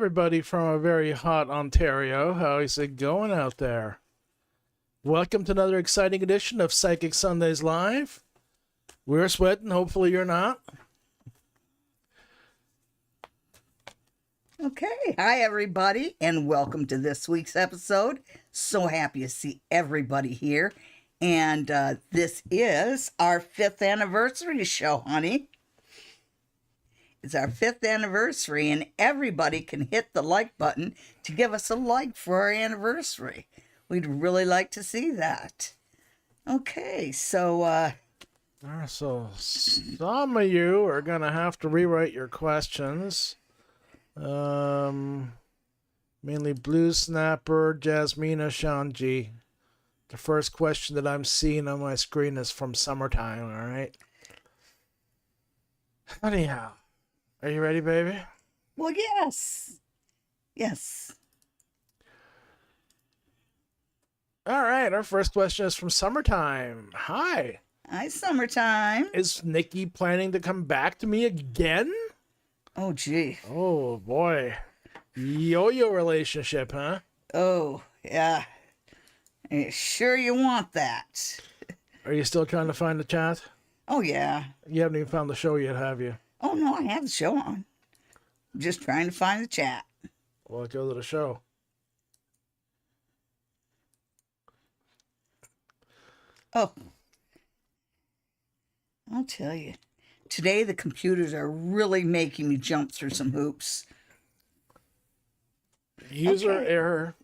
everybody from a very hot Ontario. How is it going out there? Welcome to another exciting edition of Psychic Sundays Live. We're sweating, hopefully you're not. Okay, hi everybody, and welcome to this week's episode. So happy to see everybody here. And this is our 5th anniversary show, honey. It's our 5th anniversary, and everybody can hit the like button to give us a like for our anniversary. We'd really like to see that. Okay, so some of you are going to have to rewrite your questions. Mainly Blue Snapper, Jasmina, Shanji. The first question that I'm seeing on my screen is from Summertime, all right? Anyhow, are you ready, baby? well, yes. Yes. All right, our first question is from Summertime. Hi. Hi, Summertime. Is Nikki planning to come back to me again? Oh, gee. Oh, boy. Yo-yo relationship, huh? Oh, yeah. Sure you want that. Are you still trying to find the chat? Oh, yeah. You haven't even found the show yet, have you? Oh, no, I have the show on. I'm just trying to find the chat. Well, go to the show. Oh, I'll tell you. Today, the computers are really making me jump through some hoops. User Okay. error.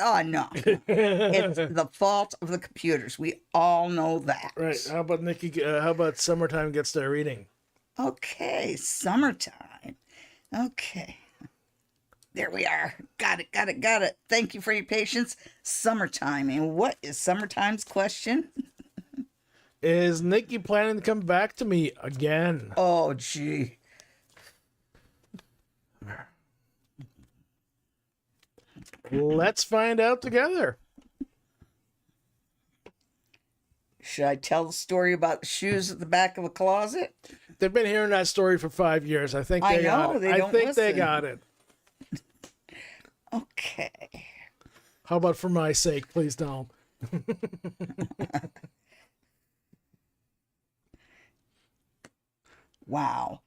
Oh, no. It's the fault of the computers. We all know that. Right. How about Nikki? How about Summertime gets their reading? Okay, Summertime. Okay. There we are. Got it. Thank you for your patience. Summertime. And what is Summertime's question? Is Nikki planning to come back to me again? Oh, gee. Let's find out together. Should I tell the story about the shoes at the back of a closet? They've been hearing that story for 5 years. I think I they got know, it. they I don't think they listen. got it. Okay. How about for my sake, please don't. Wow.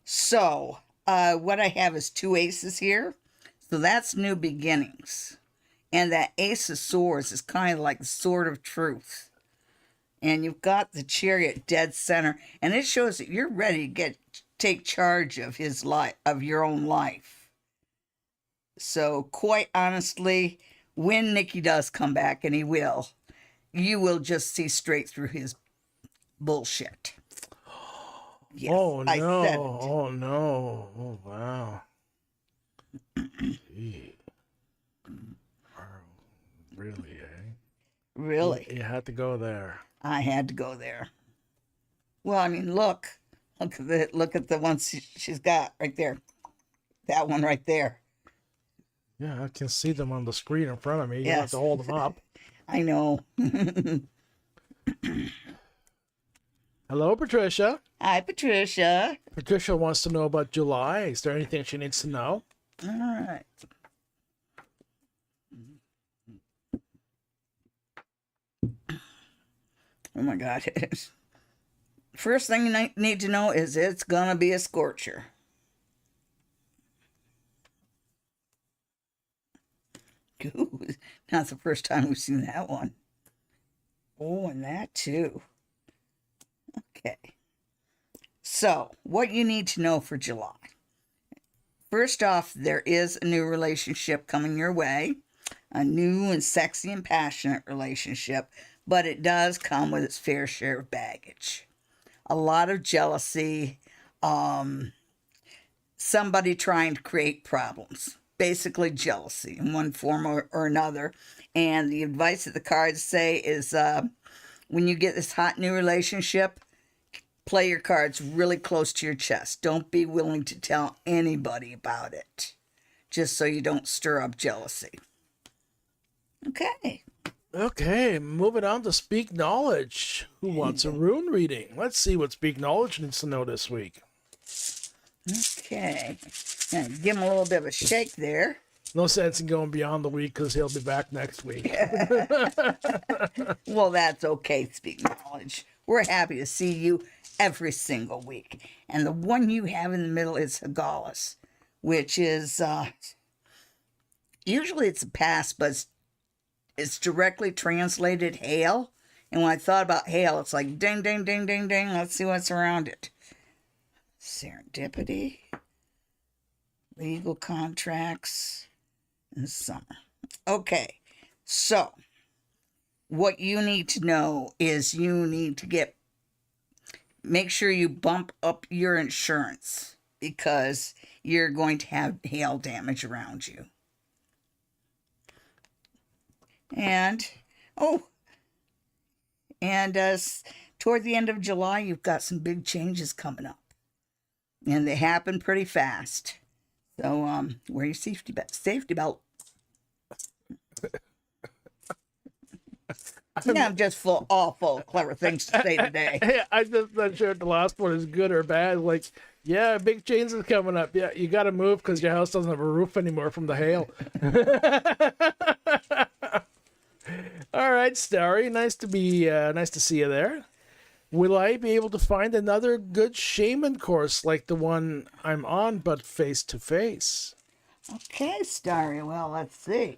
So, what I have is 2 aces here. So that's new beginnings. And that ace of swords is kind of like the sword of truth. And you've got the chariot dead center. And it shows that you're ready to take charge of his life, of your own life. So, quite honestly, when Nikki does come back, and he will, you will just see straight through his bullshit. Yes, Oh no! I said it. Oh no! Oh wow! Gee. Oh, really? Eh? Really, You had to go there. I had to go there. Well, I mean, look at the ones she's got right there. That one right there. Yeah, I can see them on the screen in front of me. You have Yes. to hold them up. I know. Hello, Patricia. Hi, Patricia. Patricia wants to know about July. Is there anything she needs to know? All right. Oh my God. First thing you need to know is it's gonna be a scorcher. Ooh, not the first time we've seen that one. Oh, and that too. Okay. So, what you need to know for July. First off, there is a new relationship coming your way, a new and sexy and passionate relationship, but it does come with its fair share of baggage. A lot of jealousy, somebody trying to create problems, basically jealousy in one form or another. And the advice that the cards say is when you get this hot new relationship, play your cards really close to your chest. Don't be willing to tell anybody about it, just so you don't stir up jealousy. Okay. Okay, moving on to Speak Knowledge. Who wants a rune reading? Let's see what Speak Knowledge needs to know this week. Okay. Now, give him a little bit of a shake there. No sense in going beyond the week because he'll be back next week. Well, that's okay, Speak Knowledge. We're happy to see you every single week. And the one you have in the middle is Hagalas, which is usually it's a pass, but it's directly translated hail. And when I thought about hail, it's like ding, ding, ding, ding, ding. Let's see what's around it. Serendipity, legal contracts, and summer. Okay, so what you need to know is you need to make sure you bump up your insurance because you're going to have hail damage around you. And, toward the end of July, you've got some big changes coming up. And they happen pretty fast. So, wear your safety belt. Yeah, I'm just full of clever things to say today. I'm just not sure if the last one is good or bad. Like, yeah, big change is coming up. Yeah, you got to move because your house doesn't have a roof anymore from the hail. All right, Starry, nice to see you there. Will I be able to find another good shaman course like the one I'm on, but face to face? Okay, Starry. Well, let's see.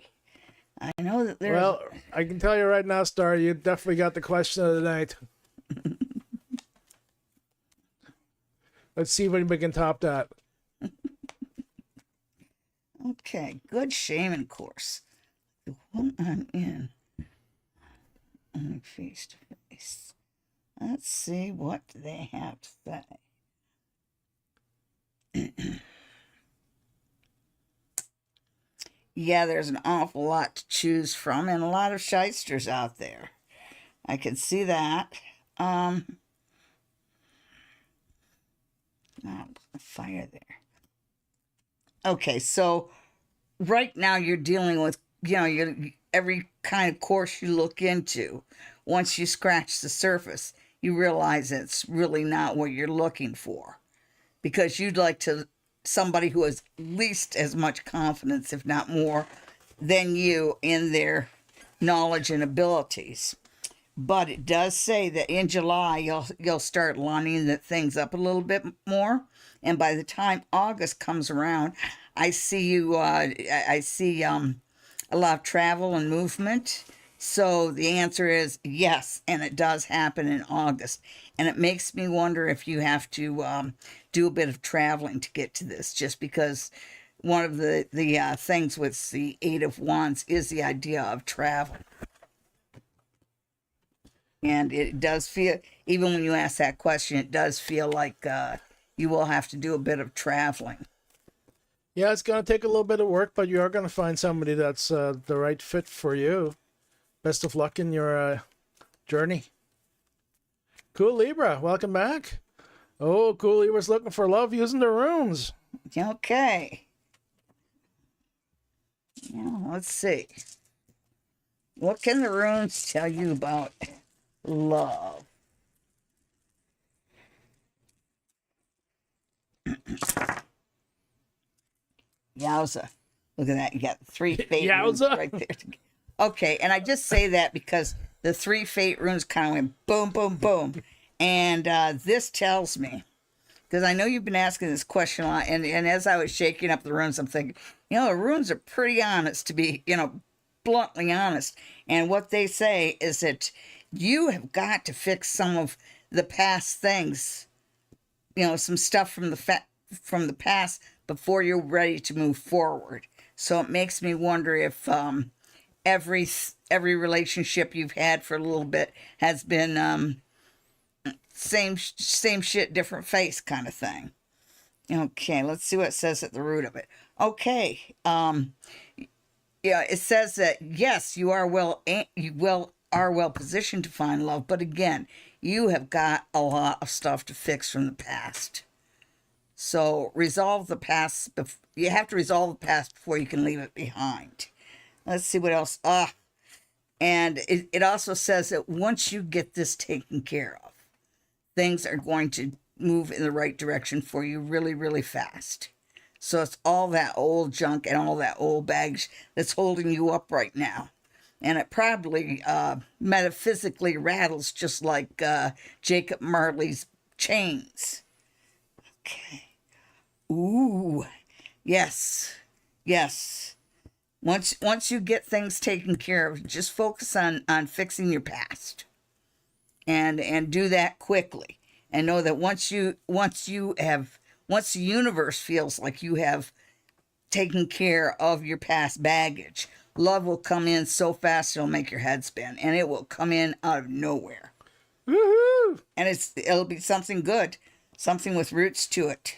I know that there's... Well, I can tell you right now, Starry, you definitely got the question of the night. Let's see if anybody can top that. Okay, good shaman course. The one I'm in. Only face to face. Let's see what they have to say. Yeah, there's an awful lot to choose from and a lot of shysters out there. I can see that. Fire there. Okay, so right now you're dealing with, every kind of course you look into. Once you scratch the surface, you realize it's really not what you're looking for. Because you'd like somebody who has at least as much confidence, if not more, than you in their knowledge and abilities. But it does say that in July you'll start lining things up a little bit more, and by the time August comes around, I see a lot of travel and movement. So the answer is yes, and it does happen in August. And it makes me wonder if you have to do a bit of traveling to get to this, just because one of the things with the Eight of Wands is the idea of travel. And it does feel, even when you ask that question, it does feel like you will have to do a bit of traveling. Yeah, it's going to take a little bit of work, but you are going to find somebody that's the right fit for you. Best of luck in your journey. Cool Libra, welcome back. Oh, Cool Libra's looking for love using the runes. Okay. Yeah, let's see. What can the runes tell you about love? Yowza. Look at that. You got 3 fate runes right there. Okay, and I just say that because the 3 fate runes kind of went boom, boom, boom. And this tells me, because I know you've been asking this question a lot, and as I was shaking up the runes, I'm thinking, the runes are pretty honest, to be, bluntly honest. And what they say is that you have got to fix some of the past things, some stuff from the past before you're ready to move forward. So it makes me wonder if every relationship you've had for a little bit has been same shit, different face kind of thing. Okay, let's see what it says at the root of it. Okay, it says that yes, you are well positioned to find love, but again, you have got a lot of stuff to fix from the past. So resolve the past. You have to resolve the past before you can leave it behind. Let's see what else. And it also says that once you get this taken care of, things are going to move in the right direction for you really, really fast. So it's all that old junk and all that old baggage that's holding you up right now. And it probably metaphysically rattles just like Jacob Marley's chains. Okay. Ooh, yes, yes. Once you get things taken care of, just focus on fixing your past, and do that quickly. And know that once the universe feels like you have taken care of your past baggage, love will come in so fast it'll make your head spin, and it will come in out of nowhere. Woohoo! And it'll be something good, something with roots to it.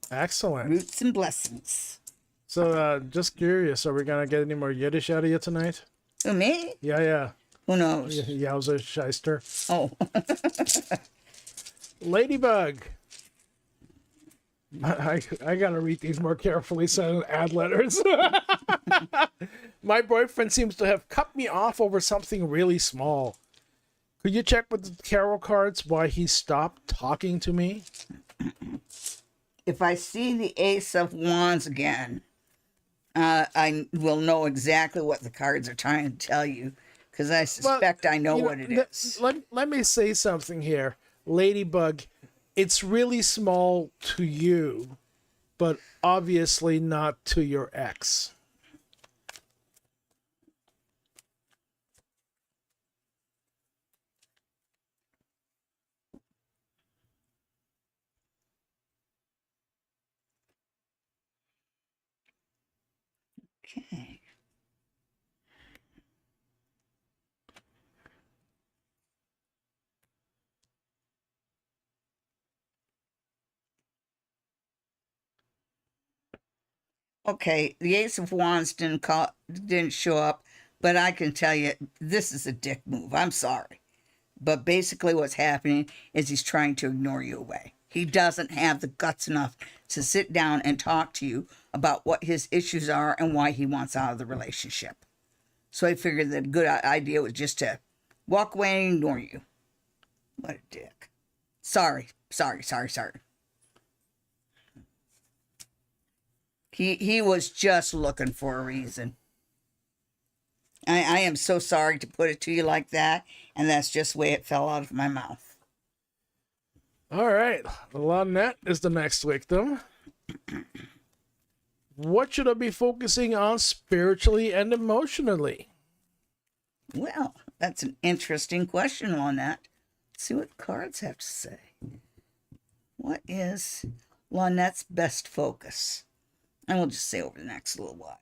Excellent. Roots and blessings. So, just curious, are we gonna get any more Yiddish out of you tonight? Who, me? Yeah. Who knows? Yowza Shyster. Oh. Ladybug. I gotta read these more carefully so I don't add letters. My boyfriend seems to have cut me off over something really small. Could you check with the tarot cards why he stopped talking to me? If I see the Ace of Wands again, I will know exactly what the cards are trying to tell you, because I suspect I know what it is. Let me say something here. Ladybug, it's really small to you, but obviously not to your ex. Okay. Okay, the Ace of Wands didn't show up, but I can tell you this is a dick move. I'm sorry. But basically what's happening is he's trying to ignore you away. He doesn't have the guts enough to sit down and talk to you about what his issues are and why he wants out of the relationship. So I figured that a good idea was just to walk away and ignore you. What a dick. Sorry. He was just looking for a reason. I am so sorry to put it to you like that, and that's just the way it fell out of my mouth. All right, Lynette is the next victim. What should I be focusing on spiritually and emotionally? Well, that's an interesting question, Lynette. Let's see what cards have to say. What is Lynette's best focus? And we'll just say over the next little while.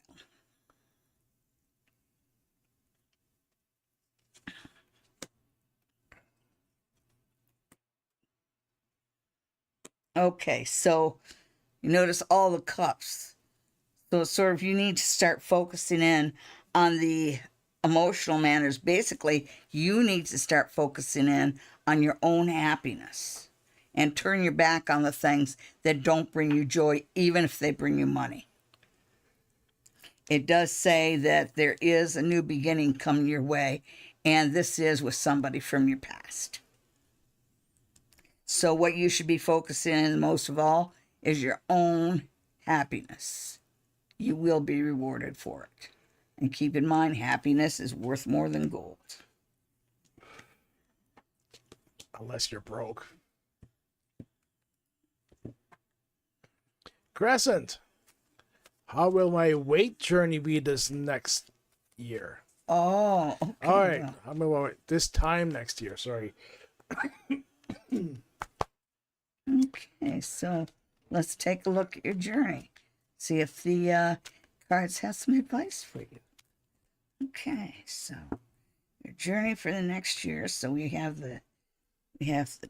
Okay, so you notice all the cups. So sort of you need to start focusing in on the emotional manners. Basically, you need to start focusing in on your own happiness and turn your back on the things that don't bring you joy, even if they bring you money. It does say that there is a new beginning coming your way, and this is with somebody from your past. So what you should be focusing on most of all is your own happiness. You will be rewarded for it. And keep in mind, happiness is worth more than gold. Unless you're broke. Crescent. How will my weight journey be this next year? Oh, okay. All right. How about this time next year? Sorry. Okay, so let's take a look at your journey. See if the cards have some advice for you. Okay, so your journey for the next year. So we have the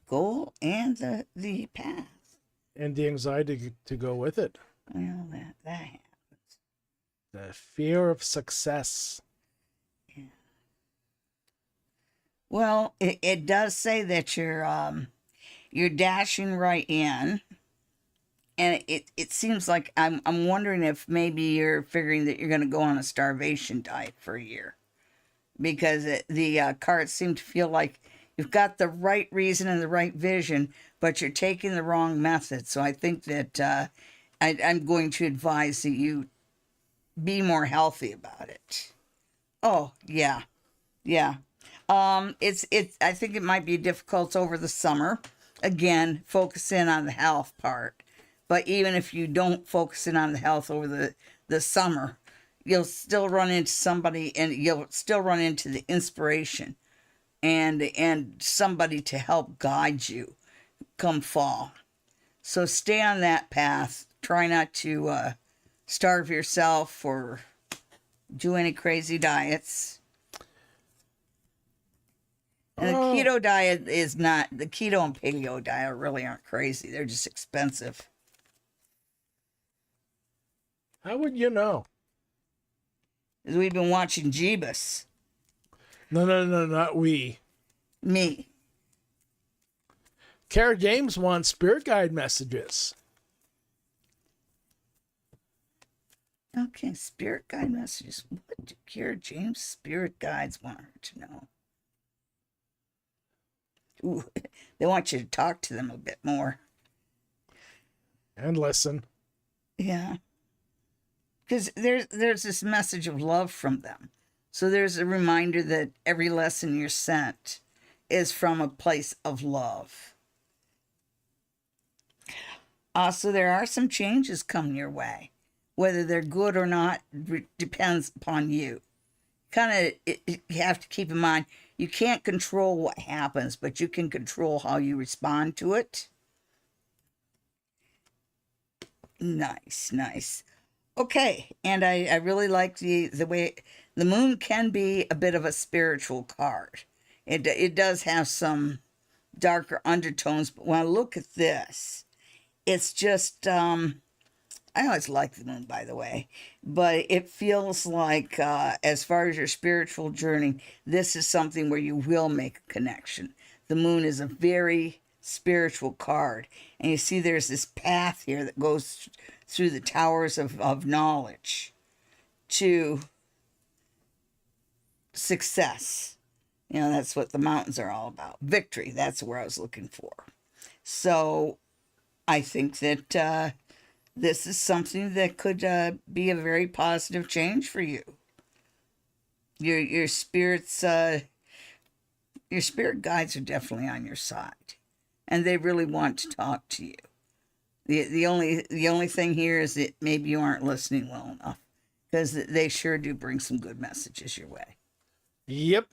goal and the path. And the anxiety to go with it. Well, that happens. The fear of success. Yeah. Well, it does say that you're dashing right in, and it seems like I'm wondering if maybe you're figuring that you're going to go on a starvation diet for a year, because the cards seem to feel like You've got the right reason and the right vision, but you're taking the wrong method. So I think that I'm going to advise that you be more healthy about it. Oh, yeah. Yeah. It's I think it might be difficult over the summer. Again, focus in on the health part. But even if you don't focus in on the health over the summer, you'll still run into somebody, and you'll still run into the inspiration and somebody to help guide you come fall. So stay on that path. Try not to starve yourself or do any crazy diets. And the keto diet is not, the keto and paleo diet really aren't crazy. They're just expensive. How would you know? Because we've been watching Jeebus. No, not we. Me. Kara James wants spirit guide messages. Okay, spirit guide messages. What do Kara James spirit guides want her to know? Ooh, they want you to talk to them a bit more. And listen. Yeah. Because there's this message of love from them. So there's a reminder that every lesson you're sent is from a place of love. Also, there are some changes coming your way. Whether they're good or not depends upon you. Kind of, you have to keep in mind, you can't control what happens, but you can control how you respond to it. Nice. Okay, and I really like the way the moon can be a bit of a spiritual card. It does have some darker undertones, but when I look at this, it's just I always like the moon, by the way, but it feels like as far as your spiritual journey, this is something where you will make a connection. The moon is a very spiritual card, and you see there's this path here that goes through the towers of knowledge to success. You know, that's what the mountains are all about. Victory, that's where I was looking for. So I think that this is something that could be a very positive change for you. Your spirits, your spirit guides are definitely on your side, and they really want to talk to you. The only thing here is that maybe you aren't listening well enough, because they sure do bring some good messages your way. Yep.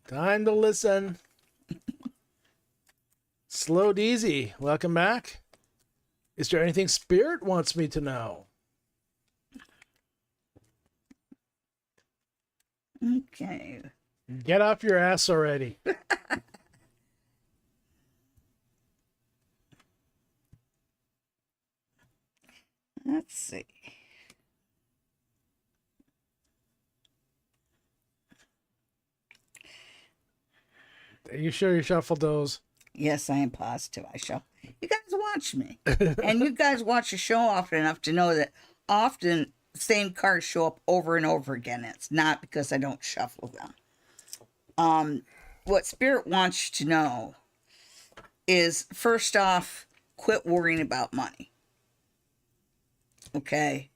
Time to listen. Slow Deezy, welcome back. Is there anything Spirit wants me to know? Okay. Get off your ass already. Let's see. Are you sure you shuffled those? Yes, I am positive I shall. You guys watch me. And you guys watch the show often enough to know that often the same cards show up over and over again. It's not because I don't shuffle them. What Spirit wants you to know is, first off, quit worrying about money. Okay?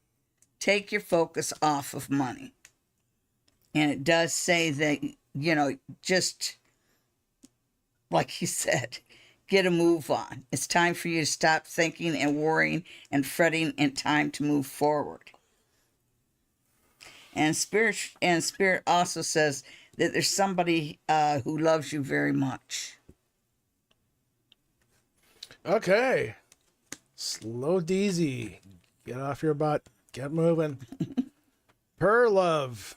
Take your focus off of money. And it does say that, you know, just like he said, get a move on. It's time for you to stop thinking and worrying and fretting, and time to move forward. And Spirit also says that there's somebody who loves you very much. Okay. Slow Deezy. Get off your butt. Get moving. Per love.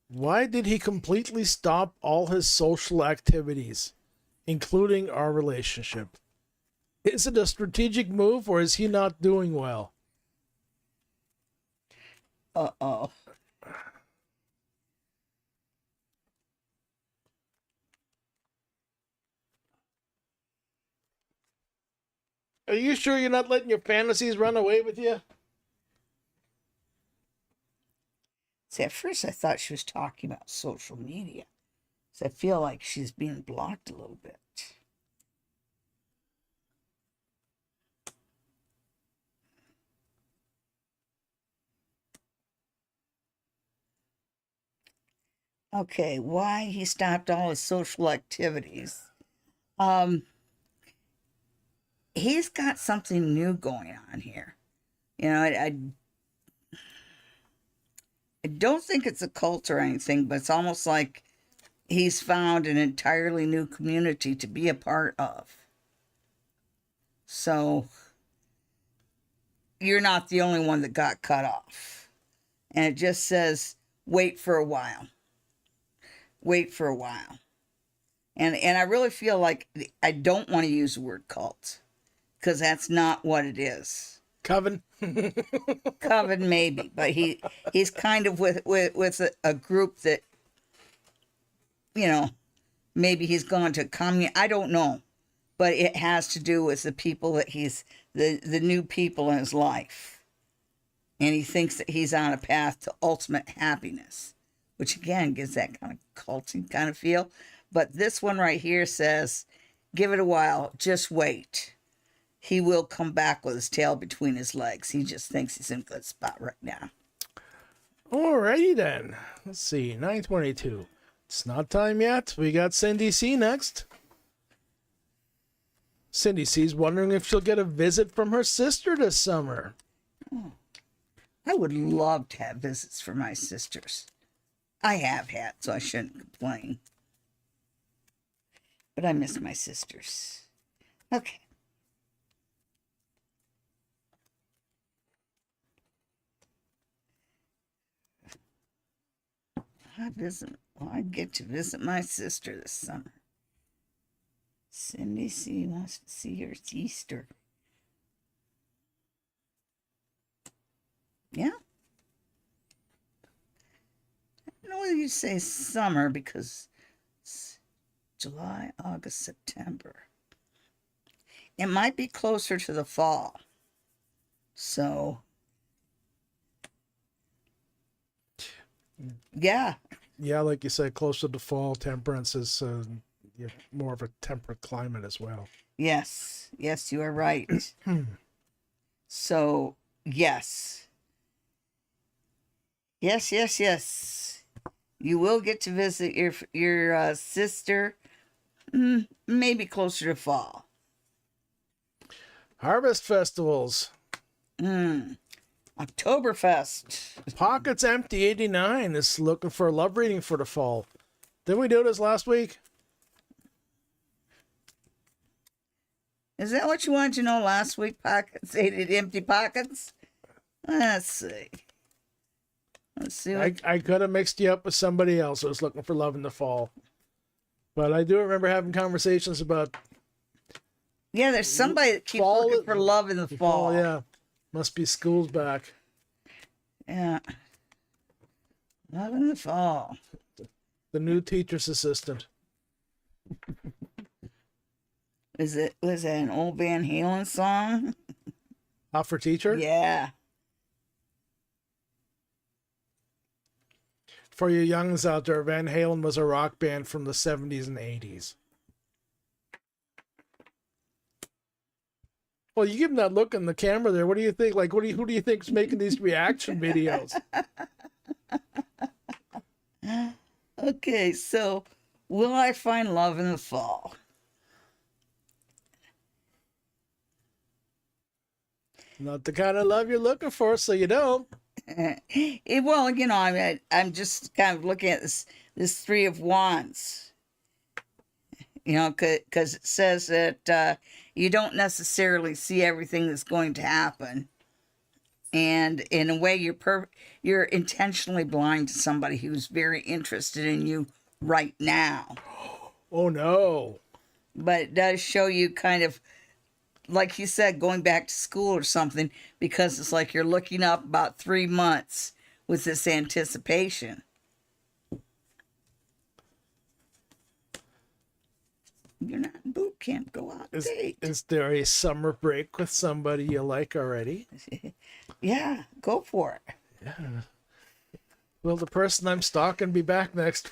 Why did he completely stop all his social activities, including our relationship? Is it a strategic move, or is he not doing well? Uh-oh. Are you sure you're not letting your fantasies run away with you? See, at first I thought she was talking about social media. So I feel like she's being blocked a little bit. Okay, why he stopped all his social activities. He's got something new going on here. You know, I don't think it's a cult or anything, but it's almost like he's found an entirely new community to be a part of. So you're not the only one that got cut off. And it just says, wait for a while. Wait for a while. And I really feel like I don't want to use the word cult, because that's not what it is. Coven. Coven maybe, but he's kind of with a group that, you know, maybe he's gone to commune. I don't know, but it has to do with the people that he's the new people in his life, and he thinks that he's on a path to ultimate happiness, which again gives that kind of culty kind of feel. But this one right here says, "Give it a while, just wait. He will come back with his tail between his legs. He just thinks he's in a good spot right now." Alrighty then. Let's see. 9:22. It's not time yet. We got Cindy C next. Cindy C's wondering if she'll get a visit from her sister this summer. I would love to have visits from my sisters. I have had, so I shouldn't complain. But I miss my sisters. Okay. I get to visit my sister this summer. Cindy C wants to see her sister. Yeah. I don't know whether you say summer because it's July, August, September. It might be closer to the fall. So, yeah. Yeah, like you said, closer to fall. Temperance is more of a temperate climate as well. Yes. Yes, you are right. So, yes. Yes. You will get to visit your sister, maybe closer to fall. Harvest festivals. Oktoberfest. Pockets Empty 89 is looking for a love reading for the fall. Didn't we do this last week? Is that what you wanted to know last week? Pockets, empty pockets? Let's see. I could have mixed you up with somebody else who was looking for love in the fall. But I do remember having conversations about... Yeah, there's somebody that keeps looking for love in the fall. Yeah. Must be school's back. Yeah. Love in the fall. The new teacher's assistant. Was that an old Van Halen song? Hot for Teacher? Yeah. For you youngs out there, Van Halen was a rock band from the 70s and 80s. Well, you give him that look in the camera there. What do you think? Like, who do you think's making these reaction videos? Okay, so will I find love in the fall? Not the kind of love you're looking for, so you don't. Well, you know, I'm just kind of looking at this Three of Wands. You know, because it says that you don't necessarily see everything that's going to happen, and in a way, you're intentionally blind to somebody who's very interested in you right now. Oh no! But it does show you kind of, like you said, going back to school or something, because it's like you're looking up about 3 months with this anticipation. You're not in boot camp. Go out and date. Is there a summer break with somebody you like already? Yeah, go for it. Yeah. Will the person I'm stalking be back next?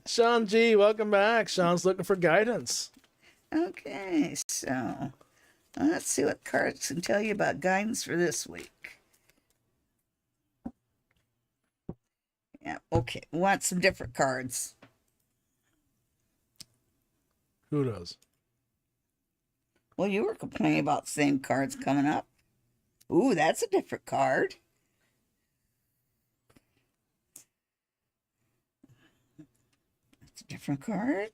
Sean G, welcome back. Sean's looking for guidance. Okay, so let's see what cards can tell you about guidance for this week. Yeah, okay. Want some different cards. Who does? Well, you were complaining about the same cards coming up. Ooh, that's a different card. That's a different card.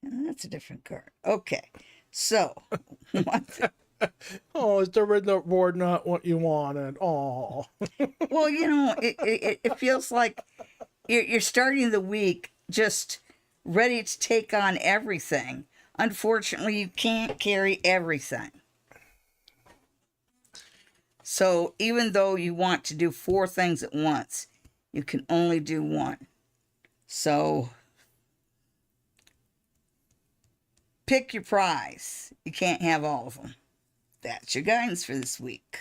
And that's a different card. Okay, so Oh, is the red board not what you wanted? Oh. well, you know, it feels like you're starting the week just ready to take on everything. Unfortunately, you can't carry everything. So even though you want to do 4 things at once, you can only do 1. So pick your prize. You can't have all of them. That's your guidance for this week.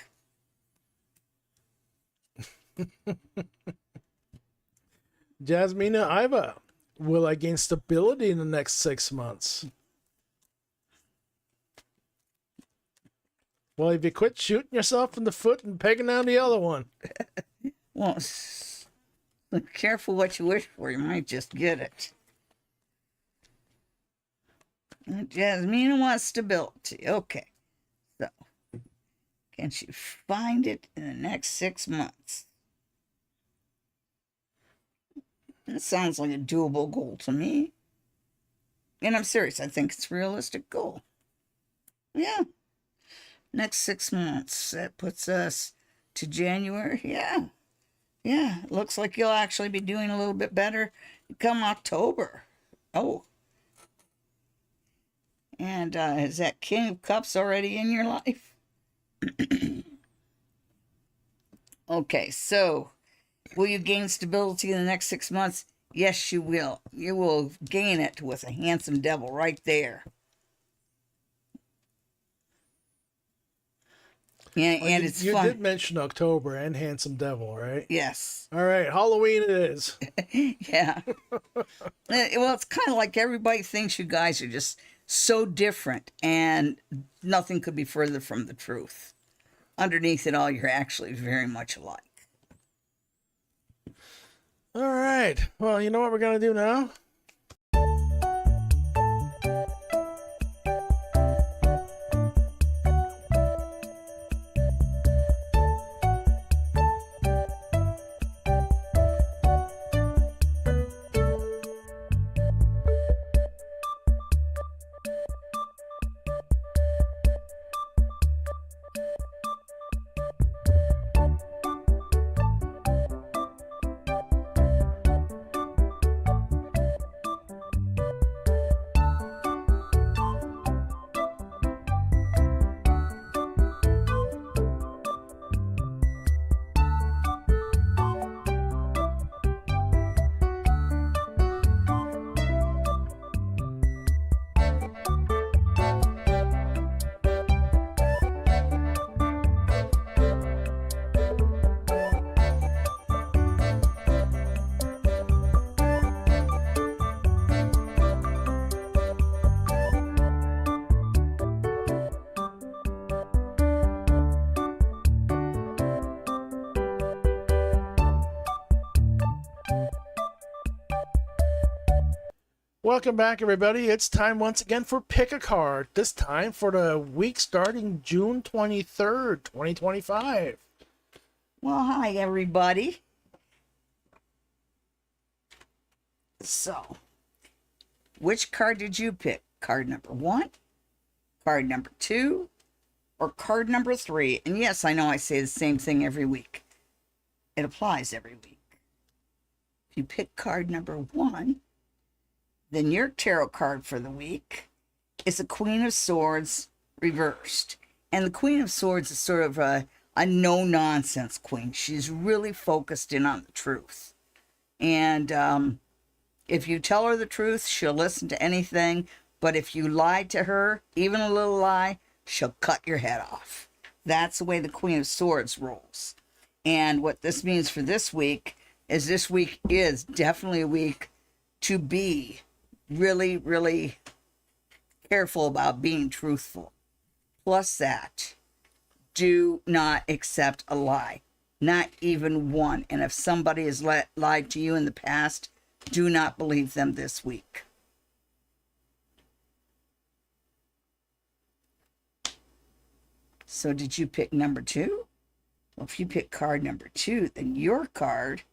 Jasmina Iva, will I gain stability in the next 6 months? Well, if you quit shooting yourself in the foot and pegging down the other one. Well, careful what you wish for. You might just get it. Jasmina wants stability. Okay. So, can she find it in the next 6 months? That sounds like a doable goal to me. And I'm serious. I think it's a realistic goal. Yeah. Next 6 months. That puts us to January. Yeah. Yeah. Looks like you'll actually be doing a little bit better come October. Oh. And is that King of Cups already in your life? Okay, so will you gain stability in the next 6 months? Yes, you will. You will gain it with a handsome devil right there. Yeah, Well, and you, it's you fun. did mention October and Handsome Devil, right? Yes. All right, Halloween it is. Yeah. Well, it's kind of like everybody thinks you guys are just so different, and nothing could be further from the truth. Underneath it all, you're actually very much alike. All right. Well, you know what we're going to do now? Welcome back, everybody. It's time once again for Pick a Card. This time for the week starting June 23rd, 2025. Well, hi, everybody. So, which card did you pick? Card number 1, card number 2, or card number 3? And yes, I know I say the same thing every week. It applies every week. If you pick card number 1, then your tarot card for the week is a Queen of Swords reversed. And the Queen of Swords is sort of a no-nonsense queen. She's really focused in on the truth. And if you tell her the truth, she'll listen to anything. But if you lie to her, even a little lie, she'll cut your head off. That's the way the Queen of Swords rolls. And what this means for this week is this week is definitely a week to be really, really careful about being truthful. Plus that, do not accept a lie, not even one. And if somebody has lied to you in the past, do not believe them this week. So did you pick number 2? Well, if you pick card number 2, then your card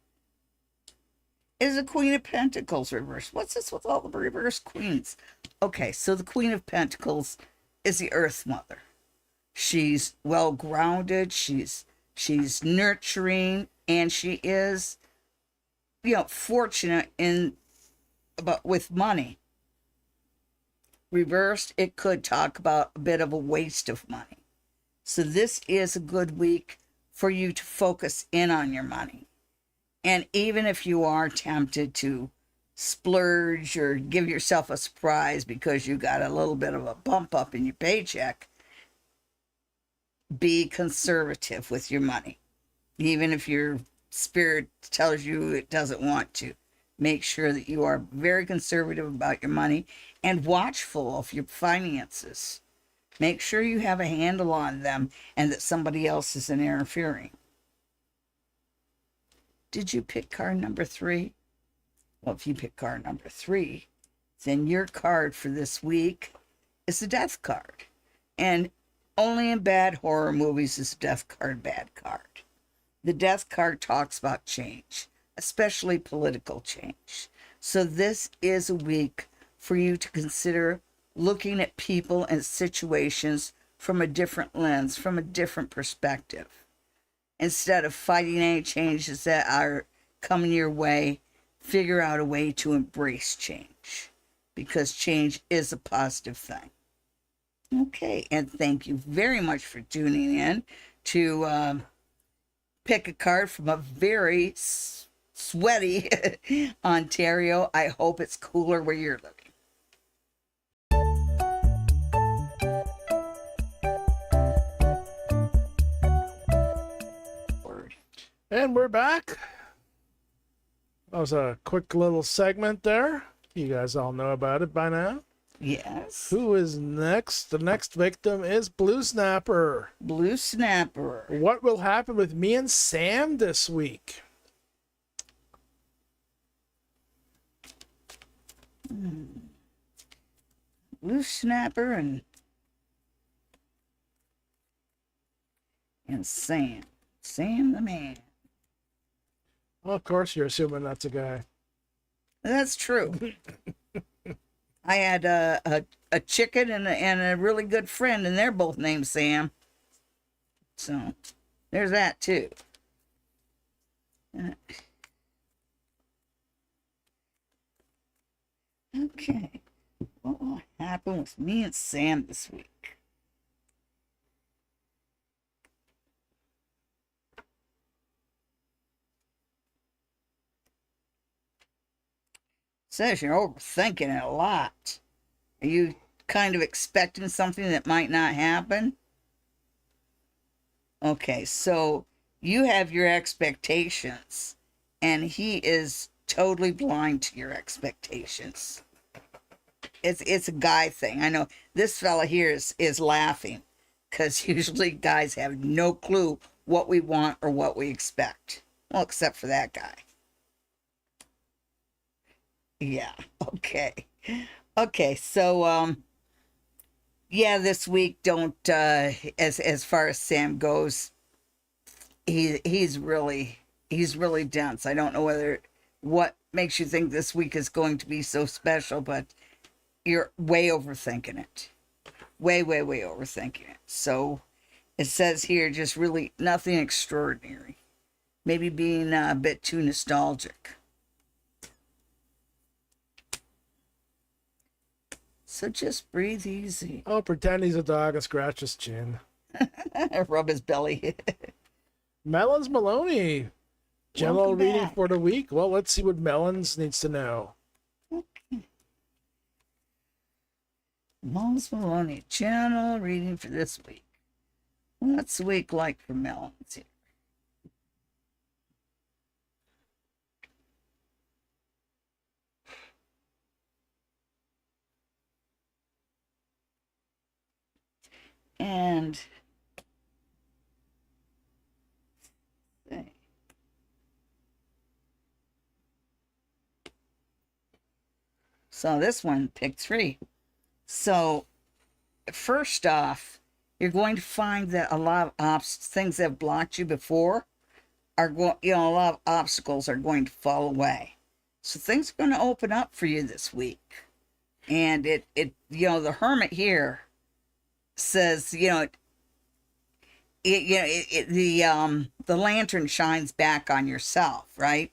is the Queen of Pentacles reversed. What's this with all the reverse queens? Okay, so the Queen of Pentacles is the Earth Mother. She's well grounded, she's nurturing, and she is, fortunate with money. Reversed, it could talk about a bit of a waste of money. So this is a good week for you to focus in on your money. And even if you are tempted to splurge or give yourself a surprise because you got a little bit of a bump up in your paycheck, be conservative with your money. Even if your spirit tells you it doesn't want to, make sure that you are very conservative about your money and watchful of your finances. Make sure you have a handle on them and that somebody else isn't interfering. Did you pick card number 3? Well, if you pick card number 3, then your card for this week is the Death card. And only in bad horror movies is the Death card bad card. The Death card talks about change, especially political change. So this is a week for you to consider looking at people and situations from a different lens, from a different perspective. Instead of fighting any changes that are coming your way, figure out a way to embrace change, because change is a positive thing. Okay, and thank you very much for tuning in to pick a card from a very sweaty Ontario. I hope it's cooler where you're living. And we're back. That was a quick little segment there. You guys all know about it by now. Yes. Who is next? The next victim is Blue Snapper. Blue Snapper. What will happen with me and Sam this week? Blue Snapper and Sam. Sam the man. Well, of course, you're assuming that's a guy. That's true. I had a chicken and a really good friend, and they're both named Sam. So there's that too. Okay. What will happen with me and Sam this week? Says you're overthinking it a lot. Are you kind of expecting something that might not happen? Okay, so you have your expectations, and he is totally blind to your expectations. It's a guy thing. I know this fella here is laughing, because usually guys have no clue what we want or what we expect. Well, except for that guy. Yeah, okay. Okay, so yeah, this week don't as far as Sam goes, he's really dense. I don't know what makes you think this week is going to be so special, but you're way overthinking it. Way overthinking it. So it says here just really nothing extraordinary. Maybe being a bit too nostalgic. So just breathe easy. Oh, pretend he's a dog and scratch his chin. Rub his belly. Melons Maloney. General Welcome reading back. for the week. Well, let's see what Melons needs to know. Okay. Mons Maloney, general reading for this week. What's the week like for melons here? And so this one picked 3. So first off, you're going to find that a lot of things that have blocked you before are going, a lot of obstacles are going to fall away. So things are going to open up for you this week. And the hermit here says, the lantern shines back on yourself, right?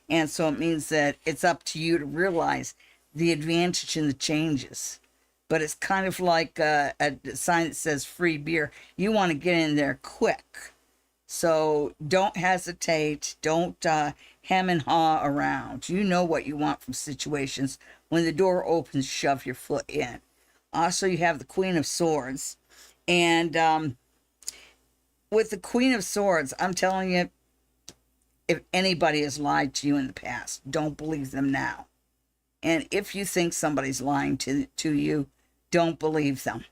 And so it means that it's up to you to realize the advantage and the changes. But it's kind of like a sign that says free beer. You want to get in there quick. So don't hesitate. Don't hem and haw around. You know what you want from situations. When the door opens, shove your foot in. Also, you have the Queen of Swords. And with the Queen of Swords, I'm telling you, if anybody has lied to you in the past, don't believe them now. And if you think somebody's lying to you, don't believe them.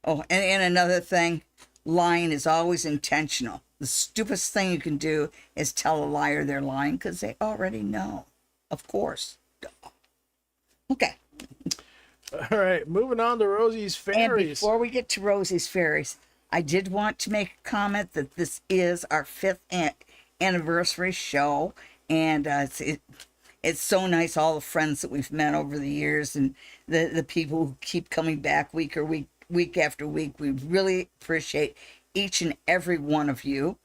Oh, and another thing, lying is always intentional. The stupidest thing you can do is tell a liar they're lying because they already know. Of course. Okay. All right, moving on to Rosie's Fairies. And before we get to Rosie's Fairies, I did want to make a comment that this is our 5th anniversary show. And it's so nice, all the friends that we've met over the years and the people who keep coming back week after week. We really appreciate each and every one of you.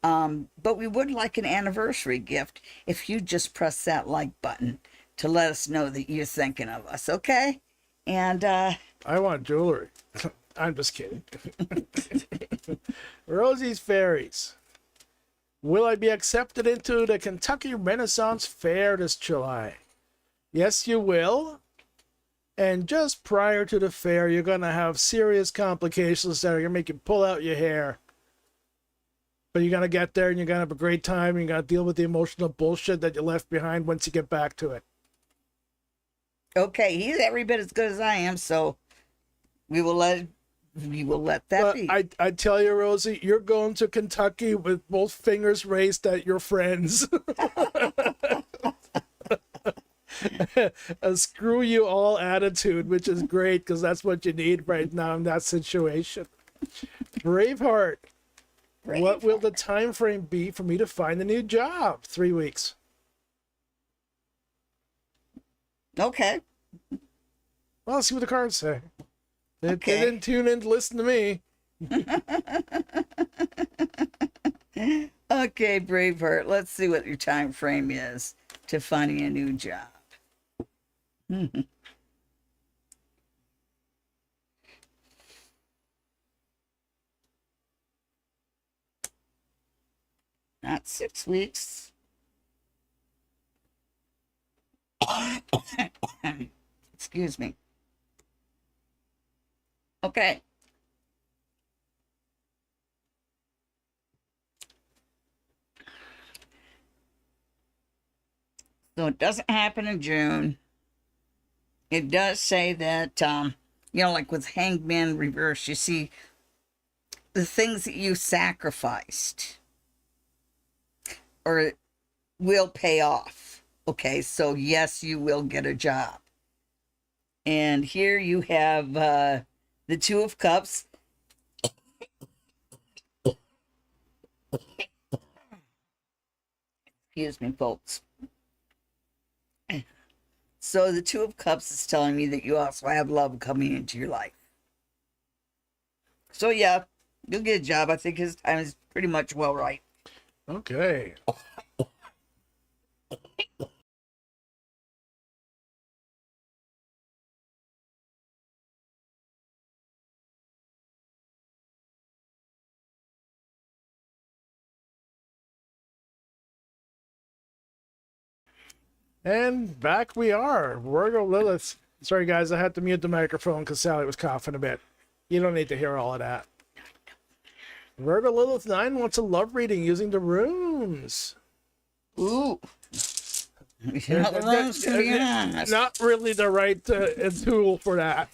But we would like an anniversary gift if you just press that like button to let us know that you're thinking of us, okay? And I want jewelry. I'm just kidding. Rosie's Fairies. Will I be accepted into the Kentucky Renaissance Fair this July? Yes, you will. And just prior to the fair, you're going to have serious complications that are going to make you pull out your hair. But you're going to get there and you're going to have a great time. And you're going to deal with the emotional bullshit that you left behind once you get back to it. okay, he's every bit as good as I am, so we will let that be. I tell you, Rosie, you're going to Kentucky with both fingers raised at your friends. A screw you all attitude, which is great because that's what you need right now in that situation. Braveheart. What will the time frame be for me to find a new job? 3 weeks. Okay. Well, let's see what the cards say. They Okay. didn't tune in to listen to me. Okay, Braveheart. Let's see what your time frame is to finding a new job. Not 6 weeks. Excuse me. Okay. So it doesn't happen in June. It does say that, like with Hanged Man Reverse, you see the things that you sacrificed or will pay off. Okay, so yes, you will get a job. And here you have the Two of Cups. Excuse me, folks. So the Two of Cups is telling me that you also have love coming into your life. So yeah, you'll get a job. I think his time is pretty much well right. Okay. And back we are. Virgo Lilith. Sorry, guys, I had to mute the microphone because Sally was coughing a bit. You don't need to hear all of that. Virgo Lilith 9 wants a love reading using the runes. Ooh. You know, the runes can be honest. Not really the right tool for that.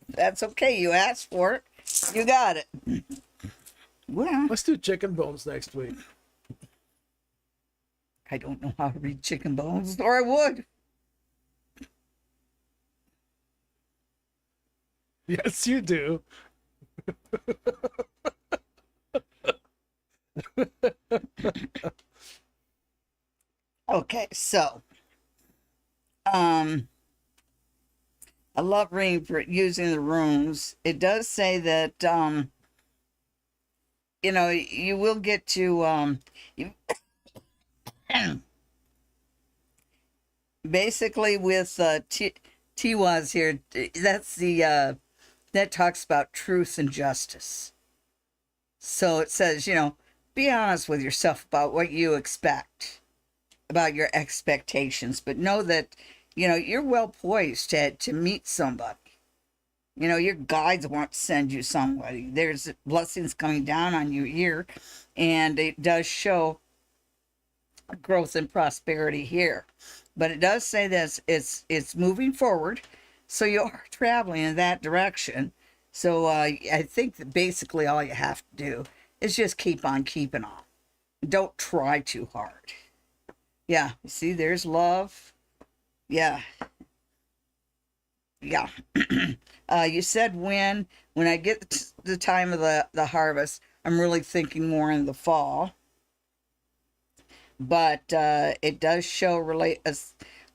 That's okay. You asked for it. You got it. Well, Let's do chicken bones next week. I don't know how to read chicken bones, or I would. Yes, you do. Okay, so, I love reading for using the runes. It does say that, you know, you will get to, basically with Tiwaz here, that's the, that talks about truth and justice. So it says, you know, be honest with yourself about what you expect, about your expectations, but know that, you know, you're well poised to meet somebody. You know, your guides want to send you somebody. There's blessings coming down on you here, and it does show growth and prosperity here. But it does say that it's moving forward, so you are traveling in that direction. So I think that basically all you have to do is just keep on keeping on. Don't try too hard. Yeah, see, there's love. Yeah. Yeah. You said when I get the time of the harvest, I'm really thinking more in the fall. But it does show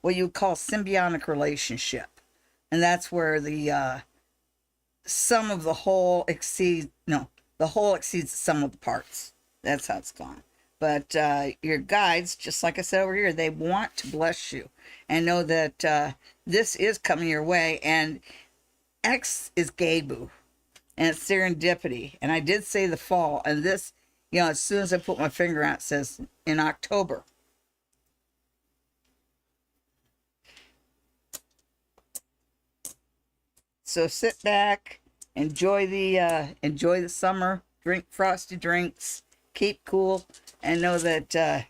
what you call symbiotic relationship. And that's where the sum of the whole exceeds, no, the whole exceeds the sum of the parts. That's how it's gone. But your guides, just like I said over here, they want to bless you and know that this is coming your way. And X is Gabu, and it's serendipity. And I did say the fall, and this, you know, as soon as I put my finger on it, says in October. So sit back, enjoy the summer, drink frosty drinks, keep cool, and know that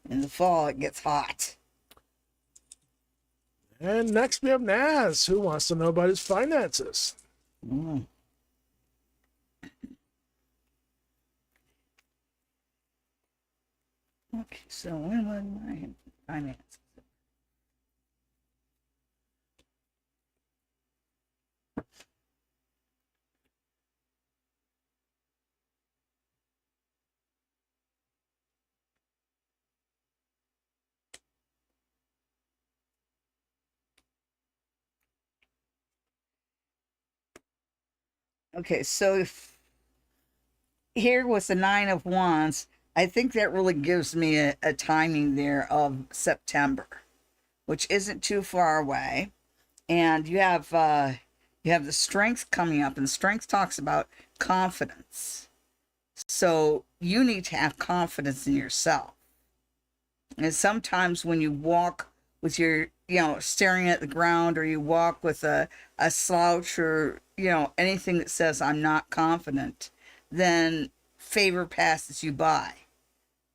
in the fall it gets hot. And next we have Naz, who wants to know about his finances. Mm. Okay, so when was my finances? Okay, so here with the Nine of Wands, I think that really gives me a timing there of September, which isn't too far away. And you have the strength coming up, and strength talks about confidence. So you need to have confidence in yourself. And sometimes when you walk with your, you know, staring at the ground, or you walk with a slouch, or, you know, anything that says I'm not confident, then favor passes you by.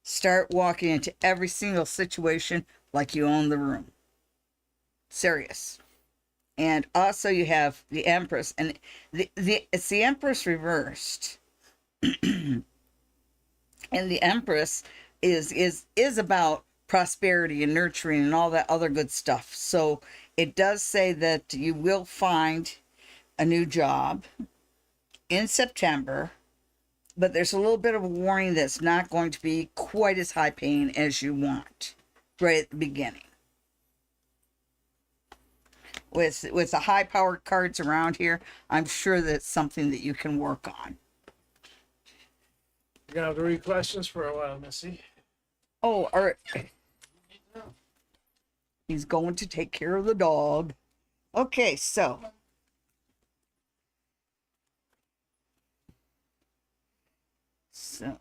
Start walking into every single situation like you own the room. Serious. And also you have the Empress, and it's the Empress reversed. And the Empress is about prosperity and nurturing and all that other good stuff. So it does say that you will find a new job in September, but there's a little bit of a warning that's not going to be quite as high paying as you want right at the beginning. With the high powered cards around here, I'm sure that's something that you can work on. You're gonna have to read questions for a while, Missy. Oh, all right. He's going to take care of the dog. Okay, so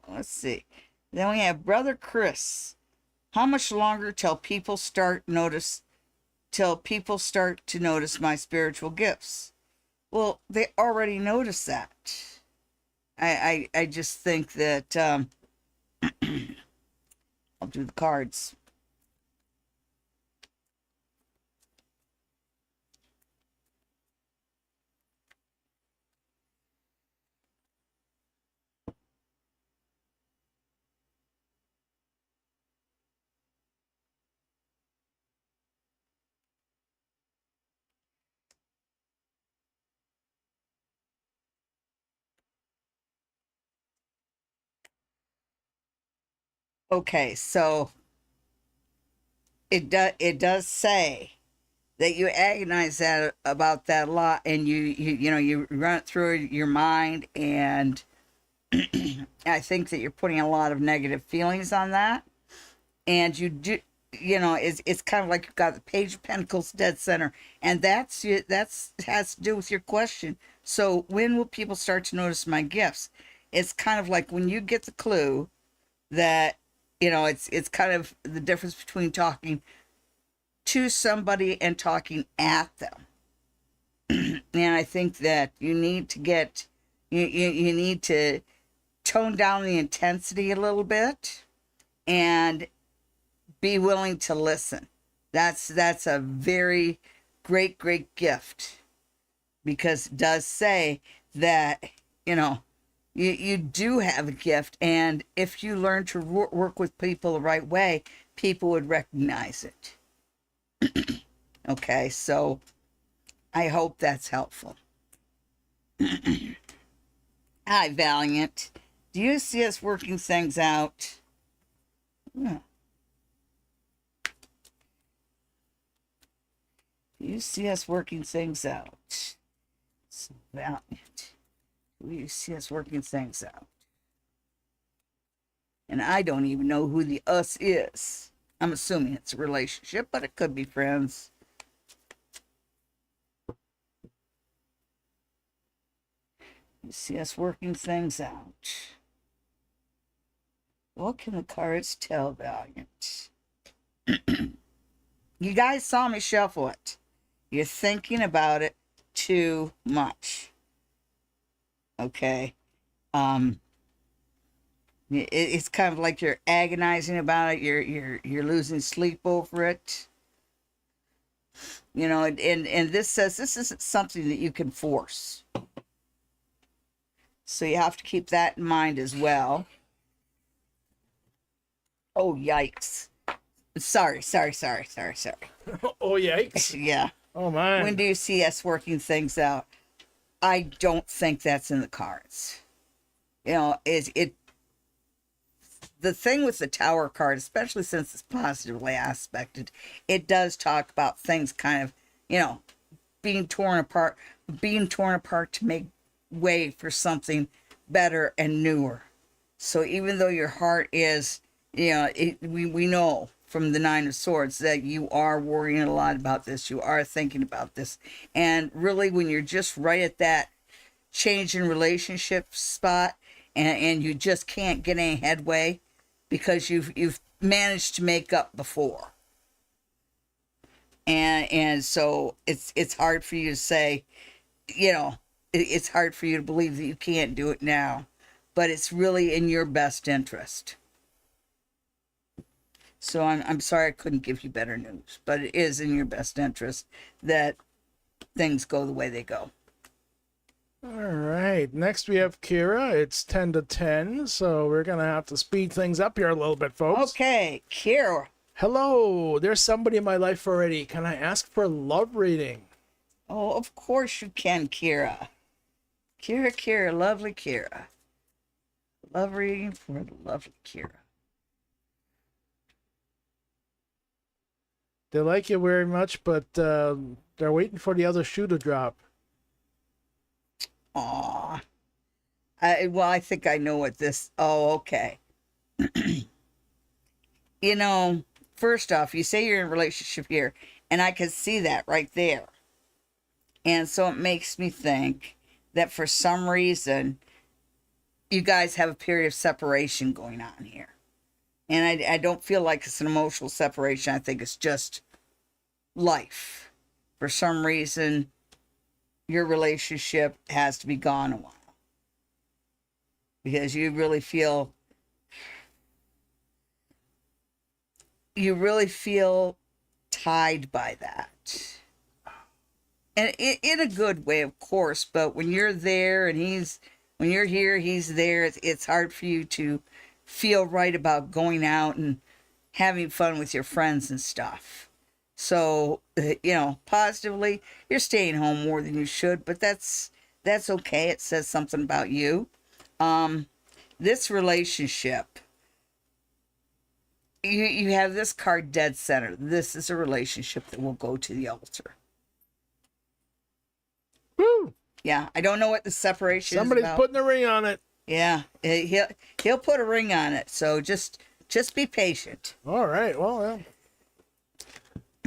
let's see. Then we have Brother Chris. How much longer till people start to notice my spiritual gifts? Well, they already noticed that. I just think that I'll do the cards. Okay, so it does say that you agonize that about that a lot, and you run it through your mind, and I think that you're putting a lot of negative feelings on that, and you do. It's kind of like you've got the Page of Pentacles dead center, and that's has to do with your question. So when will people start to notice my gifts? It's kind of like when you get the clue that it's kind of the difference between talking to somebody and talking at them. And I think that you need to you need to tone down the intensity a little bit and be willing to listen. That's a very great gift, because it does say that you do have a gift, and if you learn to work with people the right way, people would recognize it. Okay, so I hope that's helpful. Hi, Valiant. Do you see us working things out? Yeah. Do you see us working things out? So Valiant. Do you see us working things out? And I don't even know who the us is. I'm assuming it's a relationship, but it could be friends. You see us working things out. What can the cards tell, Valiant? You guys saw me shuffle it. You're thinking about it too much. Okay. It's kind of like you're agonizing about it. You're losing sleep over it. And this says this isn't something that you can force. So you have to keep that in mind as well. Oh, yikes. Sorry. Oh, yikes. Yeah. Oh, man. When do you see us working things out? I don't think that's in the cards. The thing with the Tower card, especially since it's positively aspected, it does talk about things kind of, being torn apart to make way for something better and newer. So even though your heart is, we know from the Nine of Swords that you are worrying a lot about this, you are thinking about this, and really when you're just right at that change in relationship spot, and you just can't get any headway because you've managed to make up before, and so it's hard for you to say, it's hard for you to believe that you can't do it now, but it's really in your best interest. So I'm sorry I couldn't give you better news, but it is in your best interest that things go the way they go. All right. Next we have Kira. It's 10 to 10, so we're going to have to speed things up here a little bit, folks. Okay, Kira. Hello. There's somebody in my life already. Can I ask for a love reading? Oh, of course you can, Kira. Kira, lovely Kira. Love reading for the lovely Kira. They like you very much, but they're waiting for the other shoe to drop. Aw. I think I know what this... Oh, okay. First off, you say you're in a relationship here, and I can see that right there. And so it makes me think that for some reason, you guys have a period of separation going on here. And I don't feel like it's an emotional separation. I think it's just life. For some reason, your relationship has to be gone a while. Because you really feel tied by that. And in a good way, of course, but when you're there and when you're here, he's there, it's hard for you to feel right about going out and having fun with your friends and stuff. So, positively, you're staying home more than you should, but that's okay. It says something about you. This relationship, you have this card dead center. This is a relationship that will go to the altar. Woo! Yeah, I don't know what the separation Somebody's is about. putting a ring on it. Yeah, he'll put a ring on it. So just be patient. All right. Well, yeah.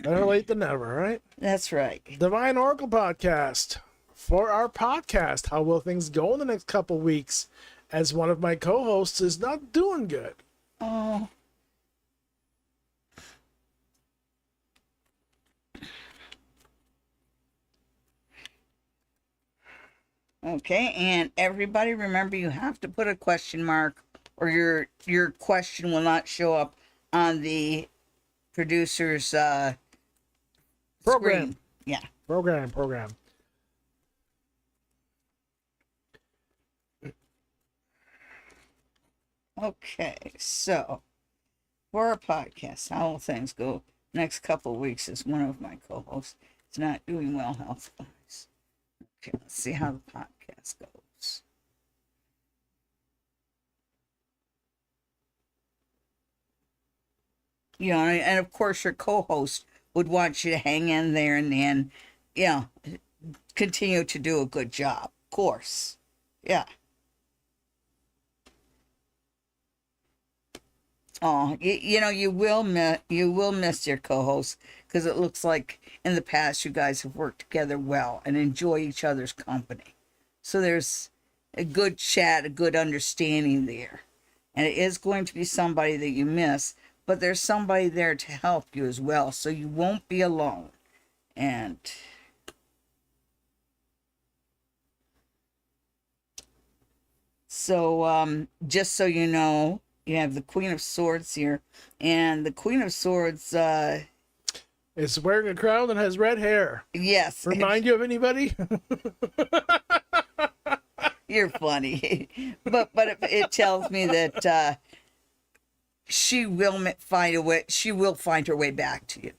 Better late than never, right? That's right. Divine Oracle Podcast. For our podcast, how will things go in the next couple weeks? As one of my co-hosts is not doing good. Oh. Okay, and everybody remember you have to put a question mark or your question will not show up on the producer's Program. screen. Yeah. Program. Okay, so for our podcast, how will things go next couple of weeks as one of my co-hosts is not doing well health-wise. Okay, let's see how the podcast goes. And of course your co-host would want you to hang in there and continue to do a good job. Of course. Yeah. Oh, you will miss your co-host because it looks like in the past you guys have worked together well and enjoy each other's company. So there's a good chat, a good understanding there. And it is going to be somebody that you miss, but there's somebody there to help you as well, so you won't be alone. And so just so you know, you have the Queen of Swords here, and the Queen of Swords, is wearing a crown and has red hair. yes. Remind you of anybody? You're funny. but it tells me that she will find a way. She will find her way back to you.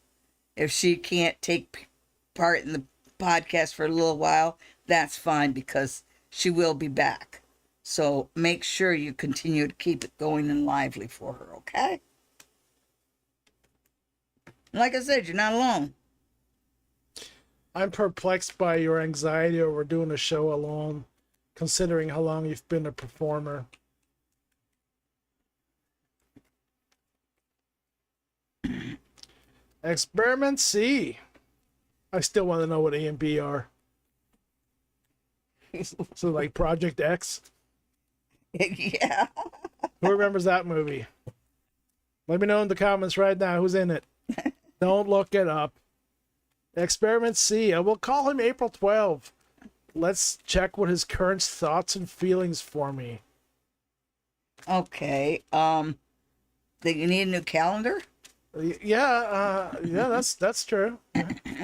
If she can't take part in the podcast for a little while, that's fine because she will be back. So make sure you continue to keep it going and lively for her, okay? Like I said, you're not alone. I'm perplexed by your anxiety over doing a show alone, considering how long you've been a performer. Experiment C. I still want to know what A and B are. So like Project X? Yeah. Who remembers that movie? Let me know in the comments right now who's in it. Don't look it up. Experiment C. I will call him April 12. Let's check what his current thoughts and feelings for me. Okay. That you need a new calendar? Yeah, that's true.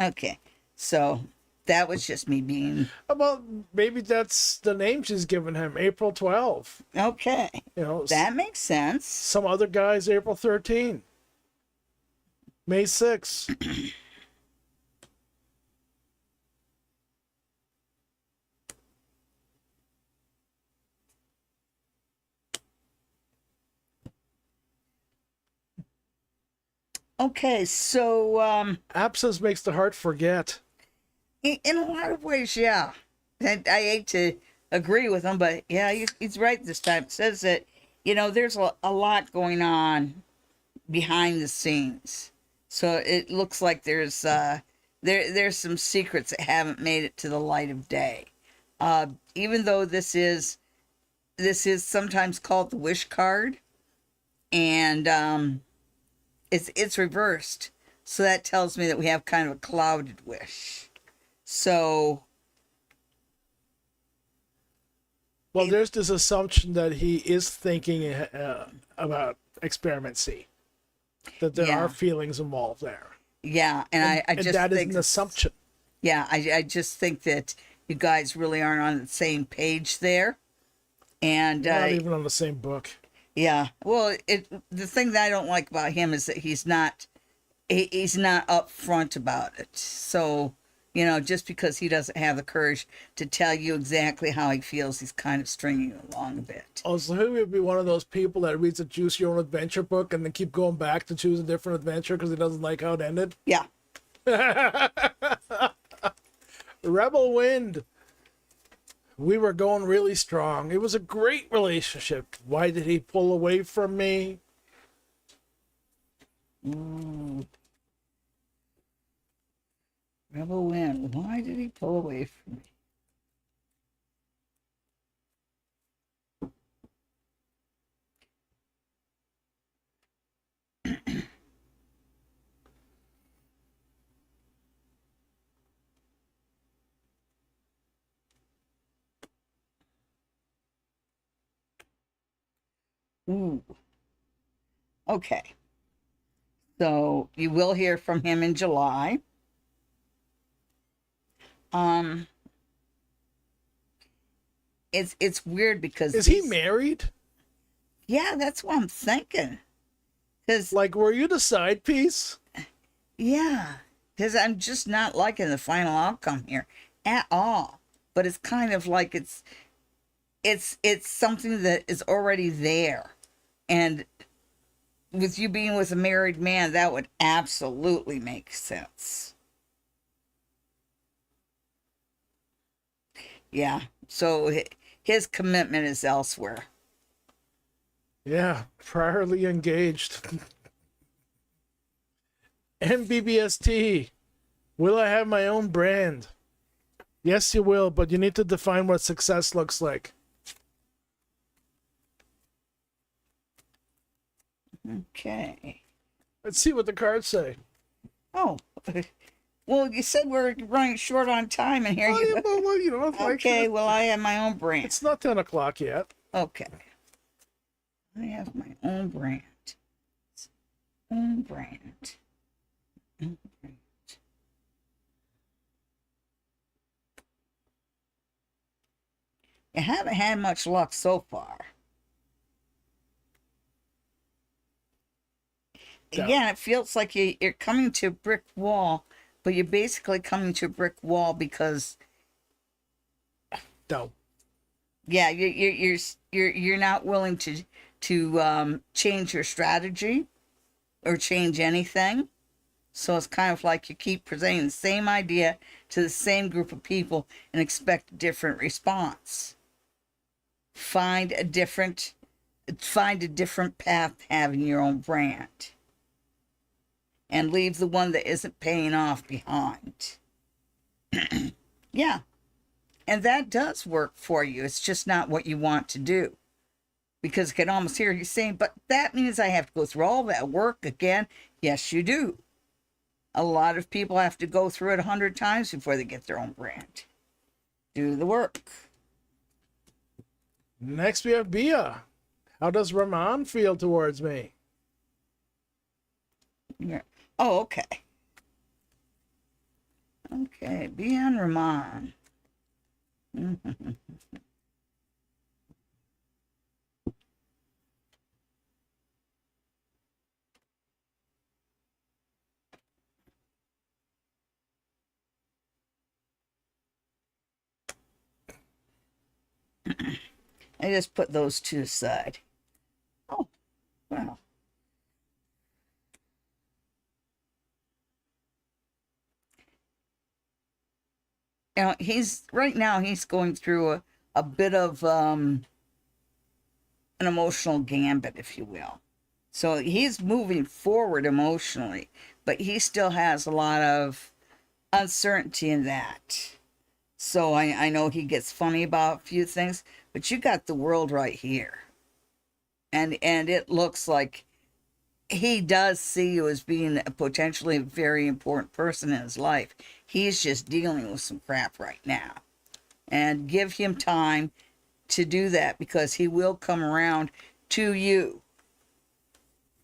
Okay. So that was just me being Well, maybe that's the name she's given him, April 12. okay. That makes sense. Some other guy's April 13. May 6. Okay, so Absence makes the heart forget. in a lot of ways, yeah. And I hate to agree with him, but yeah, he's right this time. It says that there's a lot going on behind the scenes, so it looks like there's some secrets that haven't made it to the light of day. Even though this is sometimes called the wish card, and it's reversed, so that tells me that we have kind of a clouded wish. So Well, there's this assumption that he is thinking about Experiment C, that there Yeah. are feelings involved there. Yeah, and I And just that is think an assumption. yeah, I just think that you guys really aren't on the same page there. And We're not even on the same book. yeah, well, the thing that I don't like about him is that he's not upfront about it. So, just because he doesn't have the courage to tell you exactly how he feels, he's kind of stringing you along a bit. Oh, so he would be one of those people that reads a Choose Your Own Adventure book and then keep going back to choose a different adventure because he doesn't like how it ended? Yeah. Rebel Wind. We were going really strong. It was a great relationship. Why did he pull away from me? Rebel Wind. Why did he pull away from me? Ooh. Okay. So you will hear from him in July. It's weird because Is he married? Yeah, that's what I'm thinking. Cause Like, were you the side piece? yeah, because I'm just not liking the final outcome here at all. But it's kind of like it's something that is already there, and with you being with a married man, that would absolutely make sense. Yeah. So his commitment is elsewhere. Yeah, priorly engaged. MBBST. Will I have my own brand? Yes, you will, but you need to define what success looks like. Okay. Let's see what the cards say. Oh, well, you said we're running short on time, and here Well, you. yeah, well, it's like, Okay, well, I have my own brand. it's not 10 o'clock yet. Okay. I have my own brand. Own brand. Own brand. You haven't had much luck so far. No. Again, it feels like you're coming to a brick wall, but you're basically coming to a brick wall because No. yeah, you're not willing to change your strategy or change anything. So it's kind of like you keep presenting the same idea to the same group of people and expect a different response. Find a different path having your own brand. And leave the one that isn't paying off behind. Yeah. And that does work for you. It's just not what you want to do. Because I can almost hear you saying, but that means I have to go through all that work again. Yes, you do. A lot of people have to go through it 100 times before they get their own brand. Do the work. Next, we have Bia. How does Rahman feel towards me? Yeah. Oh, okay. Okay, Bian Rahman. I just put those two aside. Oh, wow. Now he's going through a bit of an emotional gambit, if you will. So he's moving forward emotionally, but he still has a lot of uncertainty in that. So I know he gets funny about a few things, but you got the world right here. And it looks like he does see you as being a potentially very important person in his life. He's just dealing with some crap right now. And give him time. to do that, because he will come around to you.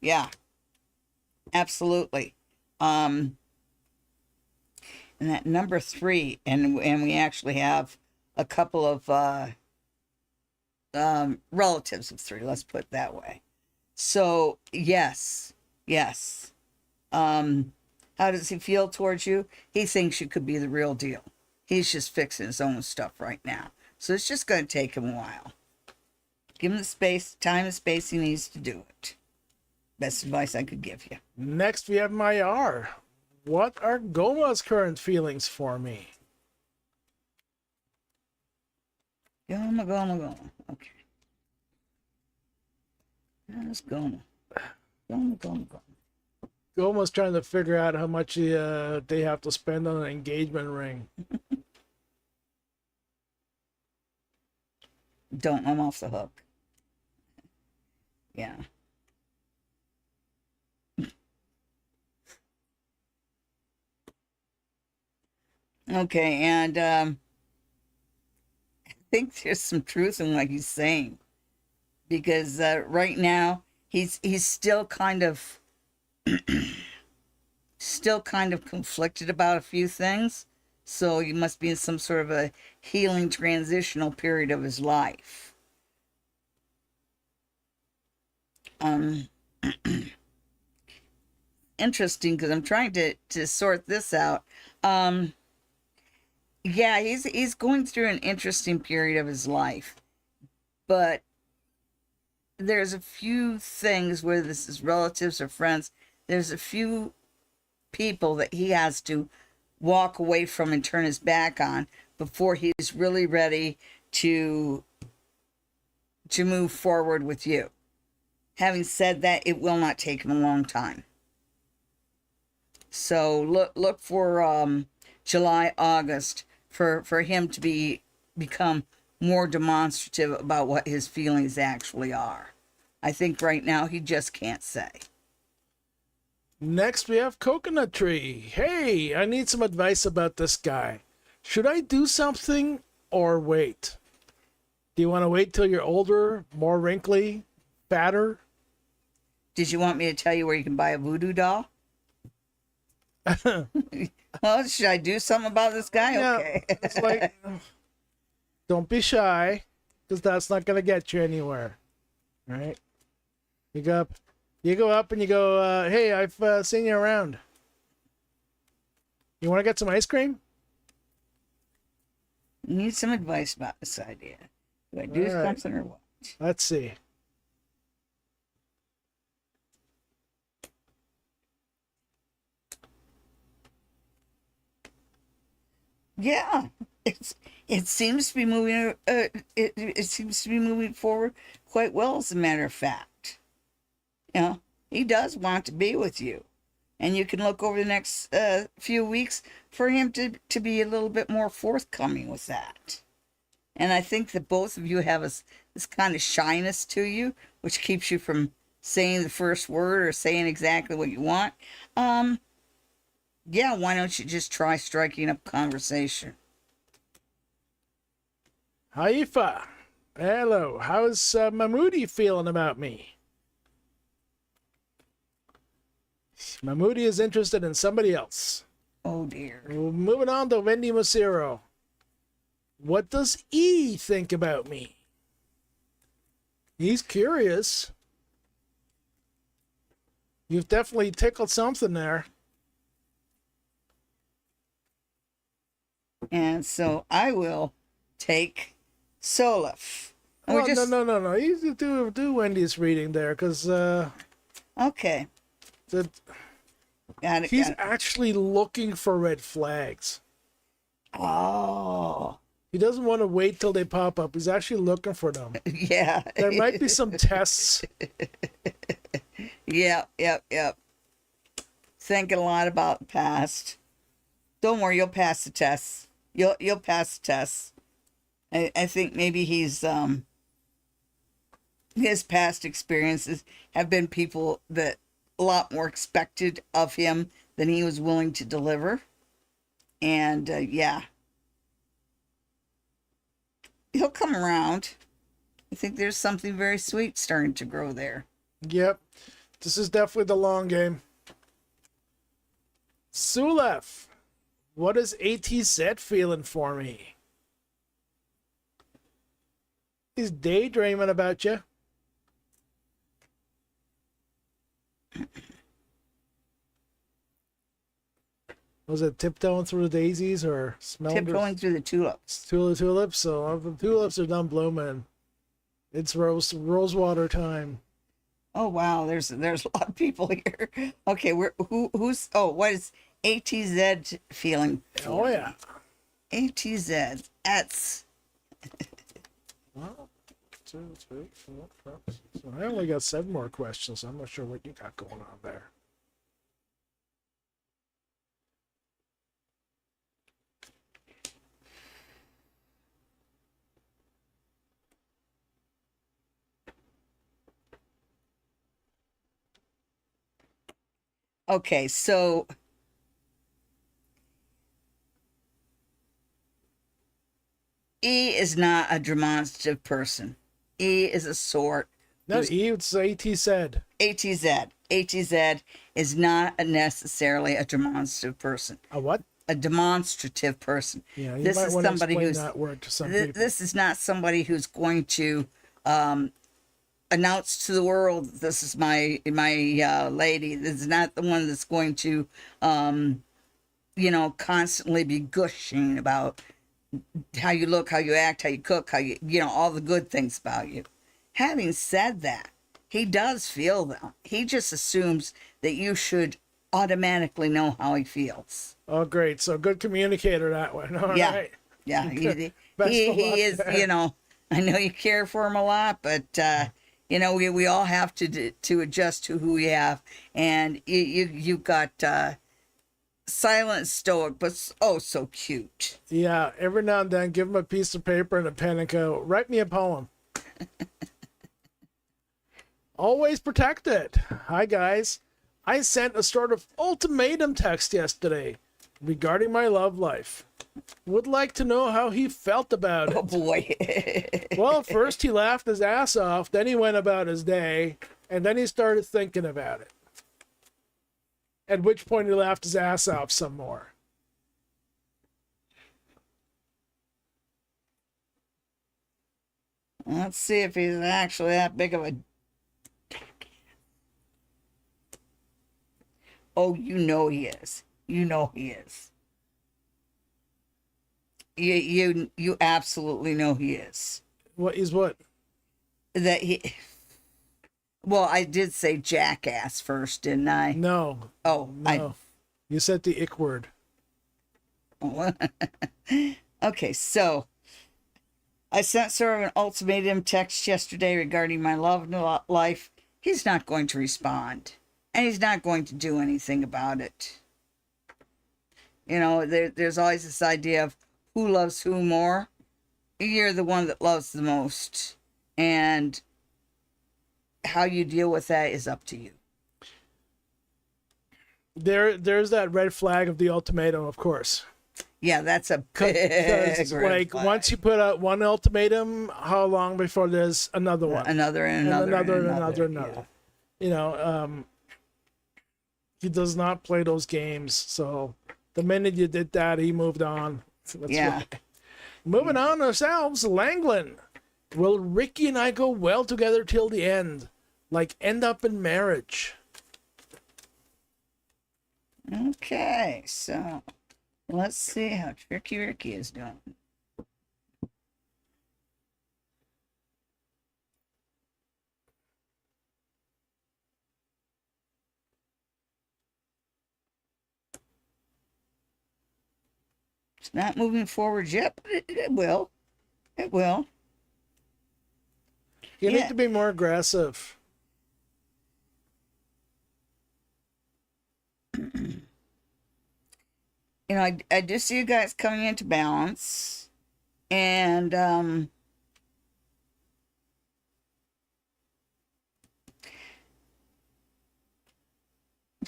Yeah, absolutely. And that number 3, and we actually have a couple of relatives of 3. Let's put it that way. So yes. How does he feel towards you? He thinks you could be the real deal. He's just fixing his own stuff right now. So it's just going to take him a while. Give him the space, time and space he needs to do it. Best advice I could give you. Next, we have Mayar. What are Goma's current feelings for me? Goma. Okay. Let's Goma. Goma. Goma's trying to figure out how much they have to spend on an engagement ring. Don't, I'm off the hook. Yeah. Okay, and I think there's some truth in what he's saying, because right now he's still kind of conflicted about a few things. So he must be in some sort of a healing transitional period of his life. Interesting, because I'm trying to sort this out. Yeah, he's going through an interesting period of his life, but there's a few things, whether this is relatives or friends, there's a few people that he has to walk away from and turn his back on before he's really ready to move forward with you. Having said that, it will not take him a long time. So look for July, August for him to become more demonstrative about what his feelings actually are. I think right now he just can't say. Next, we have Coconut Tree. Hey, I need some advice about this guy. Should I do something or wait? Do you want to wait till you're older, more wrinkly, fatter? Did you want me to tell you where you can buy a voodoo doll? Well, should I do something about this guy? Yeah, Okay. it's like, don't be shy, because that's not going to get you anywhere. Right? You go up and you go, hey, I've seen you around. You want to get some ice cream? You need some advice about this idea. Do I do something or what? Let's see. Yeah, it seems to be moving. It seems to be moving forward quite well. As a matter of fact, you know, he does want to be with you, and you can look over the next few weeks for him to be a little bit more forthcoming with that. And I think that both of you have this kind of shyness to you, which keeps you from saying the first word or saying exactly what you want. Yeah, why don't you just try striking up conversation? Haifa. Hello. How's Mahmoudi feeling about me? Mahmoudi is interested in somebody else. Oh, dear. Moving on to Wendy Macero. What does E think about me? He's curious. You've definitely tickled something there. And so I will take Solif. Oh, no. You do Wendy's reading there, because Okay. Got it. he's actually looking for red flags. Oh. He doesn't want to wait till they pop up. He's actually looking for them. Yeah. There might be some tests. Yep. Thinking a lot about the past. Don't worry, you'll pass the tests. You'll pass the tests. I think maybe his past experiences have been people that a lot more expected of him than he was willing to deliver. And yeah, he'll come around. I think there's something very sweet starting to grow there. Yep. This is definitely the long game. Sulef, what is ATZ feeling for me? He's daydreaming about you. Was it tiptoeing through the daisies or smelling Tiptoeing through the tulips. tulips? So the tulips are done blooming. It's rosewater time. Oh wow, there's a lot of people here. Okay, who's what is ATZ feeling? Oh yeah. ATZ. That's 1, 2, 3, 4, 5, 6. So I only got 7 more questions. So I'm not sure what you got going on there. okay, so E is not a demonstrative person. E is a sort. Not E, it's ATZ. ATZ. ATZ is not necessarily a demonstrative person. A what? A demonstrative person. Yeah, you This might is want to somebody explain who's that word to some people. this is not somebody who's going to announce to the world, "This is my lady." This is not the one that's going to constantly be gushing about how you look, how you act, how you cook, how you all the good things about you. Having said that, he does feel them. He just assumes that you should automatically know how he feels. Oh, great. So good communicator that one. All Yeah. right. Yeah, he Best of luck is, there. I know you care for him a lot, but we all have to adjust to who we have, and you've got silent, stoic, but oh so cute. Yeah, every now and then give him a piece of paper and a pen and go, write me a poem. Always protect it. Hi, guys. I sent a sort of ultimatum text yesterday regarding my love life. Would like to know how he felt about it. Oh boy. Well, first he laughed his ass off, then he went about his day, and then he started thinking about it. At which point he laughed his ass off some more. Let's see if he's actually that big of a. Oh, he is. He is. You absolutely know he is. What is what? That he. Well, I did say jackass first, didn't I? No. Oh, No. You said the ick word. Okay, so I sent sort of an ultimatum text yesterday regarding my love life. He's not going to respond, and he's not going to do anything about it. There's always this idea of who loves who more. You're the one that loves the most, and how you deal with that is up to you. There's that red flag of the ultimatum, of course. Yeah, that's a big Because red flag. once you put out one ultimatum, how long before there's another one? Another and another and and another. Yeah. You know, he does not play those games. So the minute you did that, he moved on. So that's Yeah. right. Moving on ourselves, Langland. Will Ricky and I go well together till the end? Like end up in marriage? Okay, so let's see how Tricky Ricky is doing. It's not moving forward yet, but it will. It will. You Yeah. need to be more aggressive. I do see you guys coming into balance, and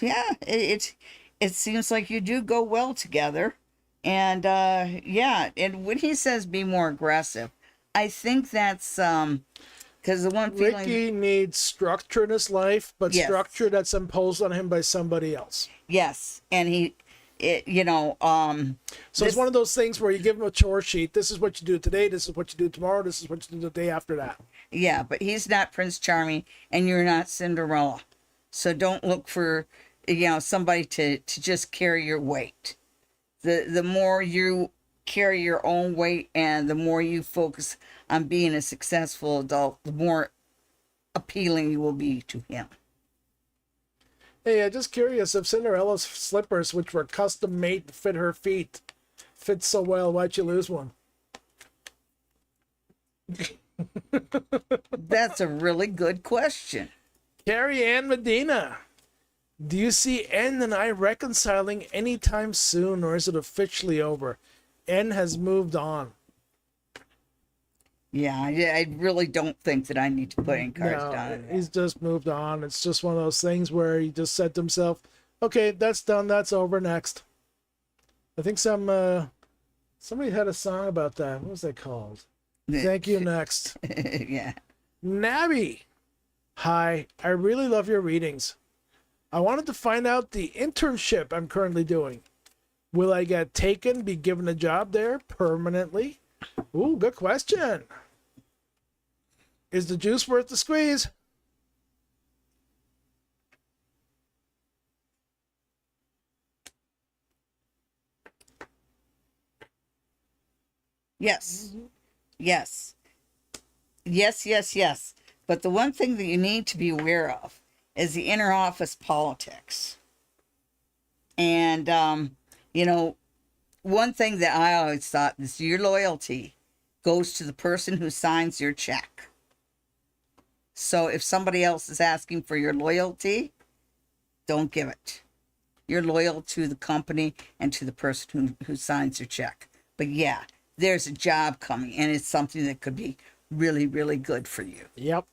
yeah, it seems like you do go well together, and yeah, and when he says be more aggressive, I think that's Because the one feeling, Ricky needs structure in his life, but Yes. structure that's imposed on him by somebody else. yes, and So it's one of those things where you give him a chore sheet. This is what you do today. This is what you do tomorrow. This is what you do the day after that. yeah, but he's not Prince Charming, and you're not Cinderella. So don't look for, somebody to just carry your weight. The more you carry your own weight and the more you focus on being a successful adult, the more appealing you will be to him. Hey, I'm just curious if Cinderella's slippers, which were custom made to fit her feet, fit so well, why'd you lose one? That's a really good question. Carrie Ann Medina. Do you see N and I reconciling anytime soon, or is it officially over? N has moved on. Yeah, I really don't think that I need to put any cards down. No, he's just moved on. It's just one of those things where he just said to himself, okay, that's done, that's over, next. I think somebody had a song about that. What was that called? Thank you, next. Yeah. Nabby. Hi, I really love your readings. I wanted to find out the internship I'm currently doing. Will I get taken, be given a job there permanently? Ooh, good question. Is the juice worth the squeeze? Yes. Yes. Yes, yes, yes. But the one thing that you need to be aware of is the inner office politics. And, one thing that I always thought is your loyalty goes to the person who signs your check. So if somebody else is asking for your loyalty, don't give it. You're loyal to the company and to the person who signs your check. But yeah, there's a job coming, and it's something that could be really, really good for you. Yep.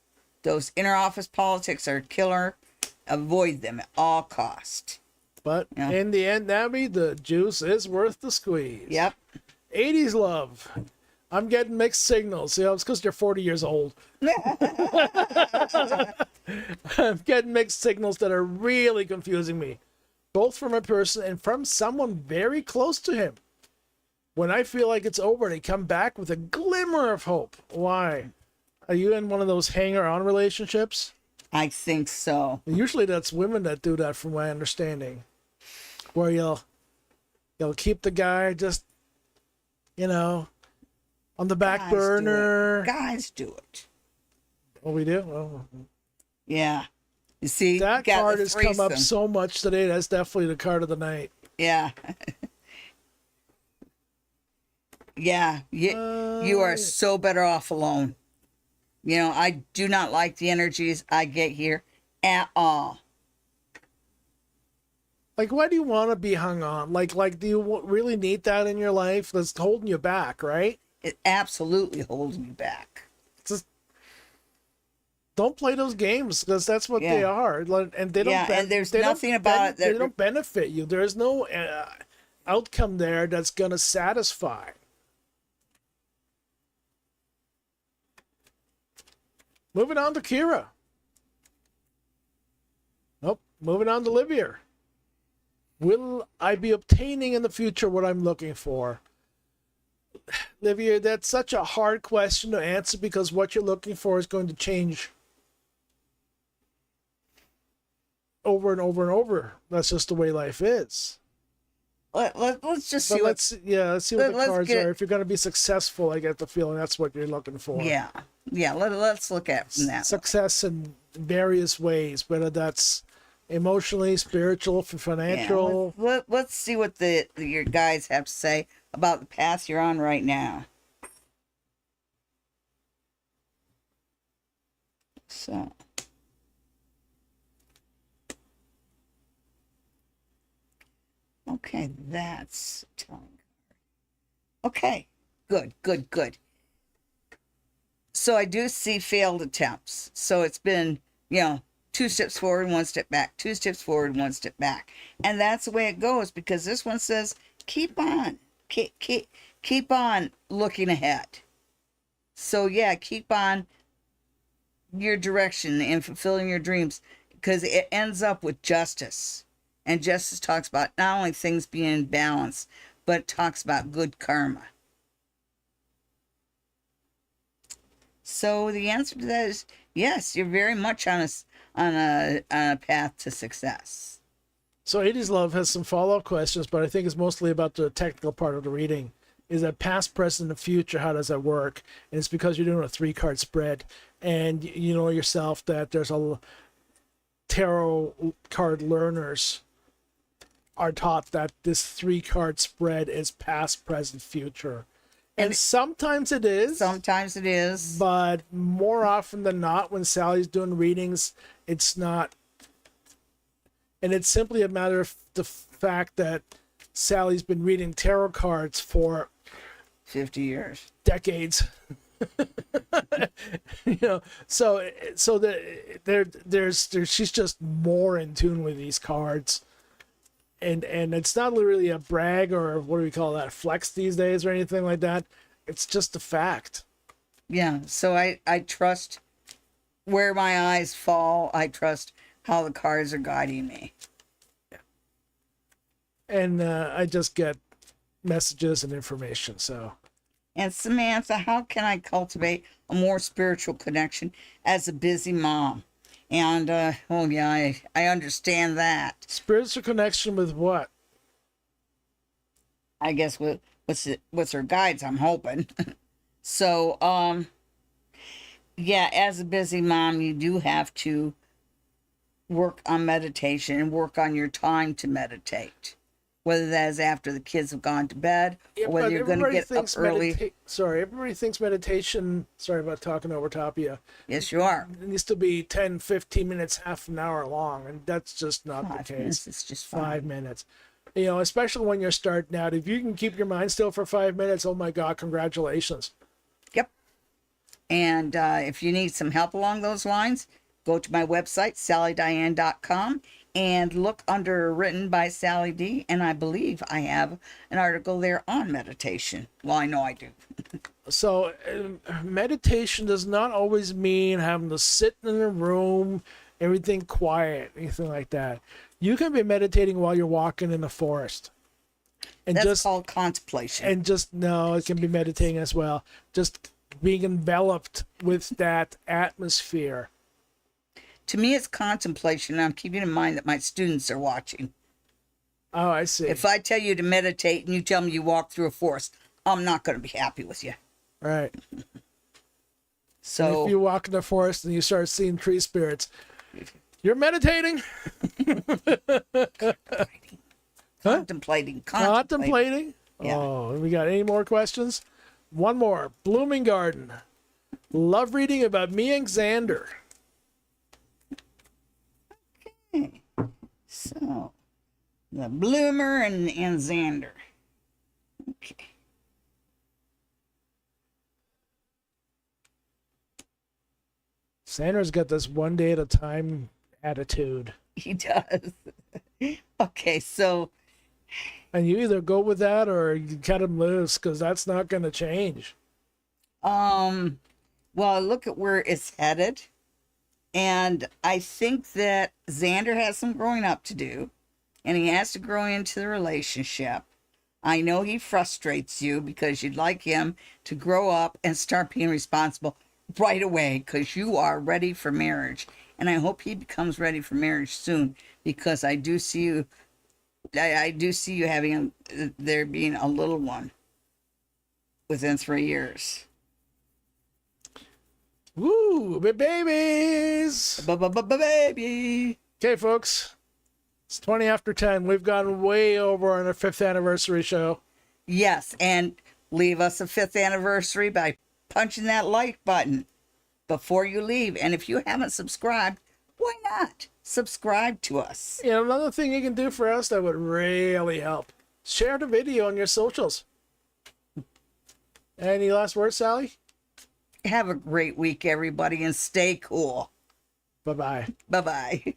Those inner office politics are a killer. Avoid them at all cost. But in the end, Nabby, the juice is worth the squeeze. Yep. 80s love. I'm getting mixed signals. It's because you're 40 years old. I'm getting mixed signals that are really confusing me. Both from a person and from someone very close to him. When I feel like it's over, they come back with a glimmer of hope. Why? Are you in one of those hanger-on relationships? I think so. Usually that's women that do that, from my understanding. Where you'll keep the guy just, on the back burner. Guys do it. Oh, we do? Oh. Yeah. You see, That got card the has come up threesome. so much today. That's definitely the card of the night. Yeah. Yeah. You are so better off alone. I do not like the energies I get here at all. Like, why do you want to be hung on? Like, do you really need that in your life? That's holding you back, right? It absolutely holds me back. Just don't play those games, because that's what they are. And they don't. And there's nothing about it that they don't benefit you. There is no outcome there that's gonna satisfy. Moving on to Kira. Nope. Moving on to Livier. Will I be obtaining in the future what I'm looking for? Livier, that's such a hard question to answer, because what you're looking for is going to change over and over and over. That's just the way life is. Let's just see. Let's see what the cards are. If you're going to be successful, I get the feeling that's what you're looking for. Yeah. Let's look at from that. Success in various ways, whether that's emotionally, spiritual, financial. Yeah, let's see what your guys have to say about the path you're on right now. So. Okay, that's telling. Okay, good. So I do see failed attempts. So it's been, 2 steps forward, 1 step back, 2 steps forward, 1 step back. And that's the way it goes, because this one says, keep on, keep on looking ahead. So yeah, keep on your direction and fulfilling your dreams, because it ends up with justice. And justice talks about not only things being in balance, but it talks about good karma. So the answer to that is yes, you're very much on a path to success. So 80s Love has some follow-up questions, but I think it's mostly about the technical part of the reading. Is that past, present, and future? How does that work? And it's because you're doing a 3-card spread, and you know yourself that there's a tarot card learners are taught that this 3-card spread is past, present, future. And sometimes it is. Sometimes it is. But more often than not, when Sally's doing readings, it's not. And it's simply a matter of the fact that Sally's been reading tarot cards for 50 years. Decades. You know, so there's she's just more in tune with these cards. And it's not really a brag or what do we call that, flex these days or anything like that. It's just a fact. Yeah, so I trust where my eyes fall. I trust how the cards are guiding me. Yeah. And I just get messages and information, so. And Samantha, how can I cultivate a more spiritual connection as a busy mom? And, oh yeah, I understand that. Spiritual connection with what? I guess what's her guides, I'm hoping. So, yeah, as a busy mom, you do have to work on meditation and work on your time to meditate. Whether that is after the kids have gone to bed, or whether you're going to get up early. Everybody thinks meditation, sorry about talking over top of you. Yes, you are. It needs to be 10, 15 minutes, half an hour long, and that's just not the case. Minutes, it's just 5 minutes. You know, especially when you're starting out. If you can keep your mind still for 5 minutes, oh my God, congratulations. Yep. And if you need some help along those lines, go to my website, SallyDiane.com, and look under Written by Sally D. And I believe I have an article there on meditation. Well, I know I do. So meditation does not always mean having to sit in a room, everything quiet, anything like that. You can be meditating while you're walking in the forest. And That's just called contemplation. And no, it can be meditating as well. Just being enveloped with that atmosphere. To me, it's contemplation. I'm keeping in mind that my students are watching. Oh, I see. If I tell you to meditate and you tell me you walk through a forest, I'm not going to be happy with you. Right. So if you walk in the forest and you start seeing tree spirits, you're meditating. Contemplating. Yeah. Oh, we got any more questions? One more. Blooming Garden. Love reading about me and Xander. Okay. So, the Bloomer and Xander. Okay. Xander's got this one day at a time attitude. He does. Okay, so. And you either go with that or you cut him loose because that's not going to change. Well, look at where it's headed. And I think that Xander has some growing up to do. And he has to grow into the relationship. I know he frustrates you because you'd like him to grow up and start being responsible right away because you are ready for marriage. And I hope he becomes ready for marriage soon because I do see you having there being a little one within 3 years. Woo, babies! Baby. Okay, folks. It's 20 after 10. We've gone way over on our 5th anniversary show. Yes, and leave us a 5th anniversary by punching that like button before you leave. And if you haven't subscribed, why not subscribe to us? You know, another thing you can do for us that would really help. Share the video on your socials. Any last words, Sally? Have a great week, everybody, and stay cool. Bye-bye. Bye-bye.